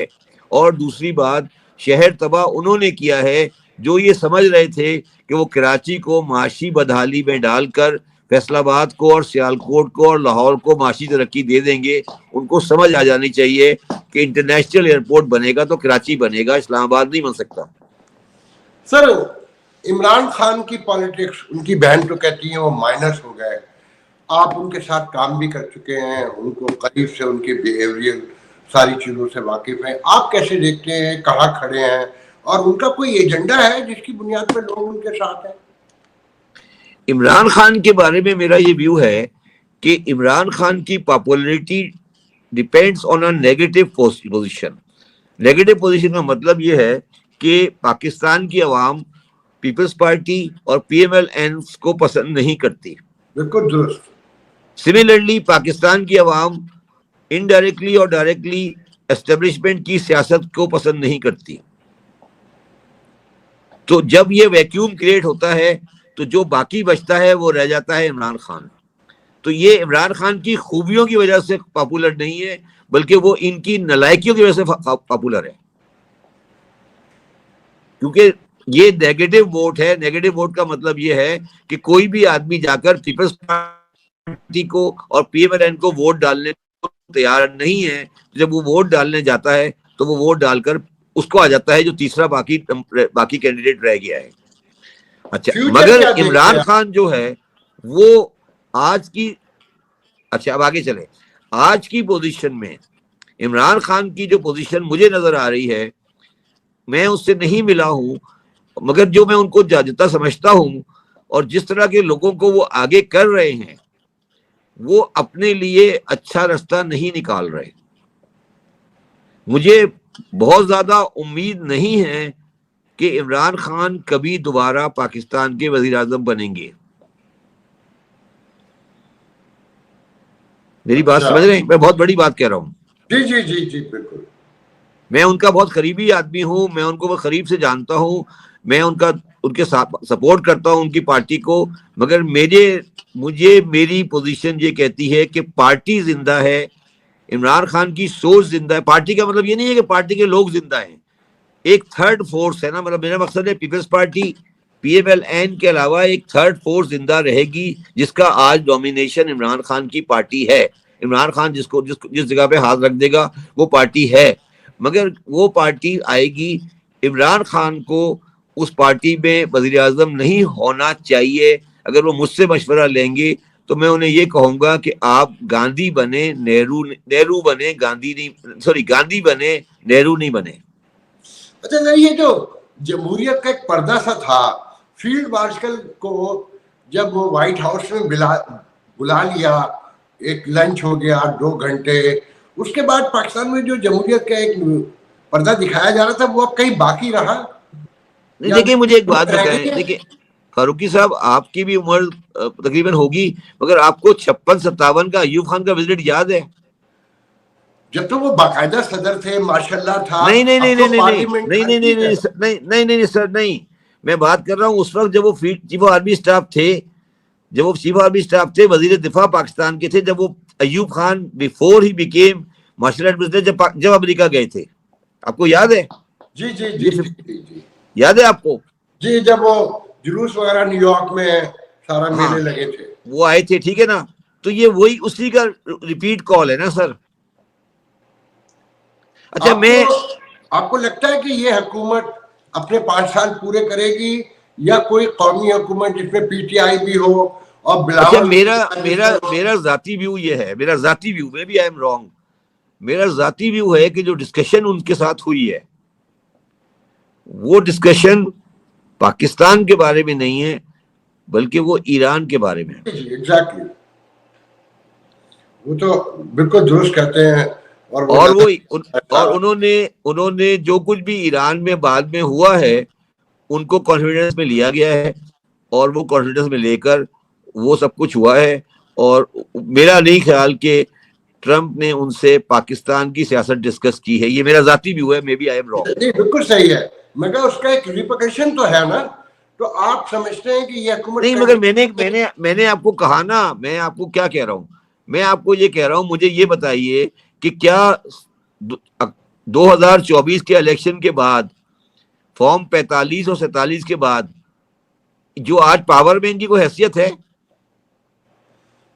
Speaker 2: اور دوسری بات، شہر تباہ انہوں نے کیا ہے جو یہ سمجھ رہے تھے کہ وہ کراچی کو معاشی بدحالی میں ڈال کر فیصل آباد کو اور سیالکوٹ کو اور لاہور کو معاشی ترقی دے دیں گے. ان کو سمجھ آ جانی چاہیے کہ انٹرنیشنل ایئرپورٹ بنے گا تو کراچی بنے گا, اسلام آباد نہیں بن سکتا.
Speaker 1: سر عمران خان کی پالیٹکس, ان کی بہن تو کہتی ہیں وہ مائنس ہو گئے. آپ ان کے ساتھ کام بھی کر چکے ہیں, ان کو قریب سے ان کے بیہیویئر ساری چیزوں سے واقف ہیں. آپ کیسے دیکھتے ہیں, کہاں کھڑے ہیں, اور ان کا کوئی ایجنڈا ہے جس کی بنیاد پہ لوگ ان کے ساتھ ہیں؟
Speaker 2: عمران خان کے بارے میں میرا یہ ویو ہے کہ عمران خان کی popularity depends on a negative position. Negative position کا مطلب یہ ہے کہ پاکستان کی عوام پیپلز پارٹی اور پی ایم ایل این کو پسند نہیں کرتی.
Speaker 1: بالکل درست.
Speaker 2: سملرلی پاکستان کی عوام انڈائریکٹلی اور ڈائریکٹلی اسٹیبلشمنٹ کی سیاست کو پسند نہیں کرتی. تو جب یہ ویکیوم کریٹ ہوتا ہے تو جو باقی بچتا ہے وہ رہ جاتا ہے عمران خان. تو یہ عمران خان کی خوبیوں کی وجہ سے پاپولر نہیں ہے, بلکہ وہ ان کی نالائکیوں کی وجہ سے پاپولر ہے. کیونکہ یہ نیگیٹو ووٹ ہے. نیگیٹو ووٹ کا مطلب یہ ہے کہ کوئی بھی آدمی جا کر پیپلز پارٹی کو اور پی ایم ایل این کو ووٹ ڈالنے کو تیار نہیں ہے. جب وہ ووٹ ڈالنے جاتا ہے تو وہ ووٹ ڈال کر اس کو آ جاتا ہے جو تیسرا باقی کینڈیڈیٹ رہ گیا ہے. اچھا, مگر عمران خان جو ہے وہ آج کی, اچھا اب آگے چلے, آج کی پوزیشن میں عمران خان کی جو پوزیشن مجھے نظر آ رہی ہے, میں اس سے نہیں ملا ہوں, مگر جو میں ان کو جاجتا سمجھتا ہوں اور جس طرح کے لوگوں کو وہ آگے کر رہے ہیں, وہ اپنے لیے اچھا راستہ نہیں نکال رہے. مجھے بہت زیادہ امید نہیں ہے کہ عمران خان کبھی دوبارہ پاکستان کے وزیر اعظم بنیں گے. میری بات سمجھ رہے ہیں؟ میں بہت بڑی بات کہہ رہا ہوں.
Speaker 1: جی جی جی جی بالکل.
Speaker 2: میں ان کا بہت قریبی آدمی ہوں, میں ان کو بہت قریب سے جانتا ہوں, میں ان کے سپورٹ کرتا ہوں ان کی پارٹی کو, مگر مجھے میری پوزیشن یہ کہتی ہے کہ پارٹی زندہ ہے, عمران خان کی سوچ زندہ ہے. پارٹی کا مطلب یہ نہیں ہے کہ پارٹی کے لوگ زندہ ہیں, ایک تھرڈ فورس ہے نا. مطلب میرا مقصد ہے Peoples Party P M L N کے علاوہ ایک تھرڈ فورس زندہ رہے گی جس کا آج ڈومینیشن عمران خان کی پارٹی ہے. عمران خان جس جگہ پہ ہاتھ رکھ دے گا وہ پارٹی ہے, مگر وہ پارٹی آئے گی. عمران خان کو اس پارٹی میں وزیر اعظم نہیں ہونا چاہیے. اگر وہ مجھ سے مشورہ لیں گے تو میں انہیں یہ کہوں گا کہ آپ گاندھی بنے, نہرو بنے, گاندھی بنے, نہرو نہیں بنے.
Speaker 1: اچھا, یہ جو جمہوریت کا ایک پردہ سا تھا, فیلڈ مارشل کو جب وہ وائٹ ہاؤس میں بلا لیا, ایک لنچ ہو گیا 2 گھنٹے, اس کے بعد پاکستان میں جو جمہوریت کا ایک پردہ دکھایا جا رہا تھا وہ اب کہیں باقی رہا
Speaker 2: نہیں. دیکھیں مجھے ایک بات بتائیں, دیکھیں فاروقی صاحب آپ کی بھی عمر تقریباً ہوگی, مگر آپ کو 56-57 کا ایوب خان کا وزٹ یاد ہے؟
Speaker 1: جب تو وہ باقاعدہ صدر تھے, ماشاءاللہ تھا.
Speaker 2: نہیں سر, نہیں, میں بات کر رہا ہوں اس وقت جب وہ چیف آف آرمی اسٹاف تھے, وزیر دفاع پاکستان کے تھے, جب وہ ایوب خان بیفور ہی بیکیم مارشل آرٹ پریزیڈنٹ جب امریکہ گئے تھے. آپ کو یاد ہے؟
Speaker 1: جی جی جی جی
Speaker 2: یاد ہے آپ کو؟
Speaker 1: جی, جب وہ جلوس وغیرہ نیو یارک میں سارا میلے لگے تھے
Speaker 2: وہ آئے تھے, ٹھیک ہے نا. تو یہ وہی اسی کا ریپیٹ کال ہے نا سر. اچھا,
Speaker 1: آپ کو لگتا ہے کہ یہ حکومت اپنے 5 سال پورے کرے گی یا کوئی قومی حکومت جس میں پی ٹی آئی بھی ہو اور بلاول؟
Speaker 2: میرا ذاتی ویو یہ ہے, میرا ذاتی ویو, میں بھی آئی ایم رانگ, میرا ذاتی ویو ہے کہ جو ڈسکشن ان کے ساتھ ہوئی ہے وہ ڈسکشن پاکستان کے بارے میں نہیں ہے بلکہ وہ ایران کے بارے میں.
Speaker 1: ایگزیکٹلی, وہ تو بالکل درست کہتے ہیں.
Speaker 2: اور انہوں نے جو کچھ بھی ایران میں بعد میں ہوا ہے ان کو کانفیڈنس میں لیا گیا ہے, اور وہ کانفیڈنس میں لے کر وہ سب کچھ ہوا ہے. اور میرا نہیں خیال کہ ٹرمپ نے ان سے پاکستان کی سیاست ڈسکس کی ہے. یہ میرا ذاتی ویو ہے, میں بھی آئی ایم رانگ.
Speaker 1: بالکل صحیح ہے, مگر اس کا ایک ریپرکشن تو ہے نا. تو آپ سمجھتے ہیں کہ یہ حکومت
Speaker 2: نہیں, مگر میں نے آپ کو کہا نا, میں آپ کو کیا کہہ رہا ہوں, میں آپ کو یہ کہہ رہا ہوں مجھے یہ بتائیے کہ کیا 2024 کے الیکشن کے بعد فارم 45 اور 47 کے بعد جو آج پاور میں ان کی کوئی حیثیت ہے؟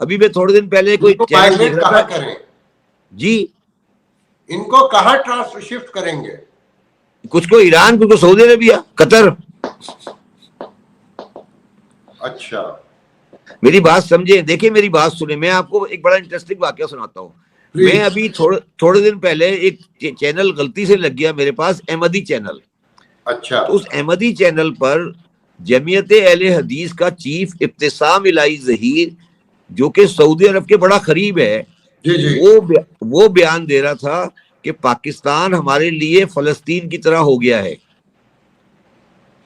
Speaker 2: ابھی میں تھوڑے دن پہلے کوئی
Speaker 1: ان کو
Speaker 2: چینل دیکھ
Speaker 1: مائگریٹ
Speaker 2: رہا
Speaker 1: کہاں
Speaker 2: تھا
Speaker 1: کریں؟
Speaker 2: جی،
Speaker 1: ان کو کہاں ٹرانسفر شفٹ کریں گے؟
Speaker 2: کچھ کو ایران، کچھ کو سعودی عربیہ، قطر.
Speaker 1: اچھا
Speaker 2: میری بات سمجھیں، دیکھیں میری بات سنیں، میں آپ کو ایک بڑا انٹرسٹنگ واقعہ سناتا ہوں. میں
Speaker 1: پلیز.
Speaker 2: ابھی تھوڑے دن پہلے ایک چینل غلطی سے لگ گیا میرے پاس، احمدی چینل.
Speaker 1: اچھا
Speaker 2: تو اس احمدی چینل پر جمعیت اہل حدیث کا چیف ابتسام الہی ظہیر، جو کہ سعودی عرب کے بڑا قریب ہے،
Speaker 1: جی جی
Speaker 2: وہ بیان دے رہا تھا کہ پاکستان ہمارے لیے فلسطین کی طرح ہو گیا ہے.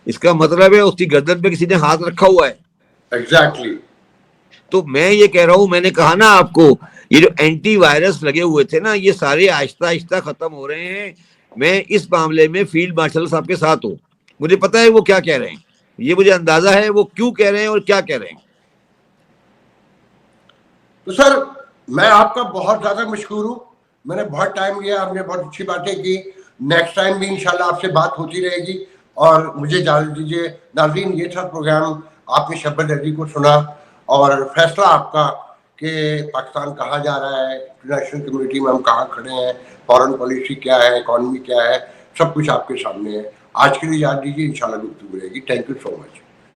Speaker 2: اس کا مطلب ہے اس کی گردن پہ کسی نے ہاتھ رکھا ہوا ہے.
Speaker 1: ایگزیکٹلی.
Speaker 2: تو میں یہ کہہ رہا ہوں، میں نے کہا نا آپ کو، یہ جو اینٹی وائرس لگے ہوئے تھے نا، یہ سارے آہستہ آہستہ ختم ہو رہے ہیں. میں اس معاملے میں فیلڈ مارشل صاحب کے ساتھ ہوں. مجھے پتا ہے وہ کیا کہہ رہے ہیں، یہ مجھے اندازہ ہے وہ کیوں کہہ رہے ہیں اور کیا کہہ رہے ہیں.
Speaker 1: تو سر میں آپ کا بہت زیادہ مشکور ہوں. میں نے بہت ٹائم لیا، ہم نے بہت اچھی باتیں کی. نیکسٹ ٹائم بھی انشاءاللہ آپ سے بات ہوتی رہے گی. اور مجھے اجازت دیجیے ناظرین، یہ تھا پروگرام. آپ نے شب دردی کو سنا اور فیصلہ آپ کا کہ پاکستان کہاں جا رہا ہے، انٹرنیشنل کمیونٹی میں ہم کہاں کھڑے ہیں، فارن پالیسی کیا ہے، اکانومی کیا ہے، سب کچھ آپ کے سامنے ہے. آج کے لیے اجازت دیجیے، انشاءاللہ گفتگو رہے گی. Thank you so much.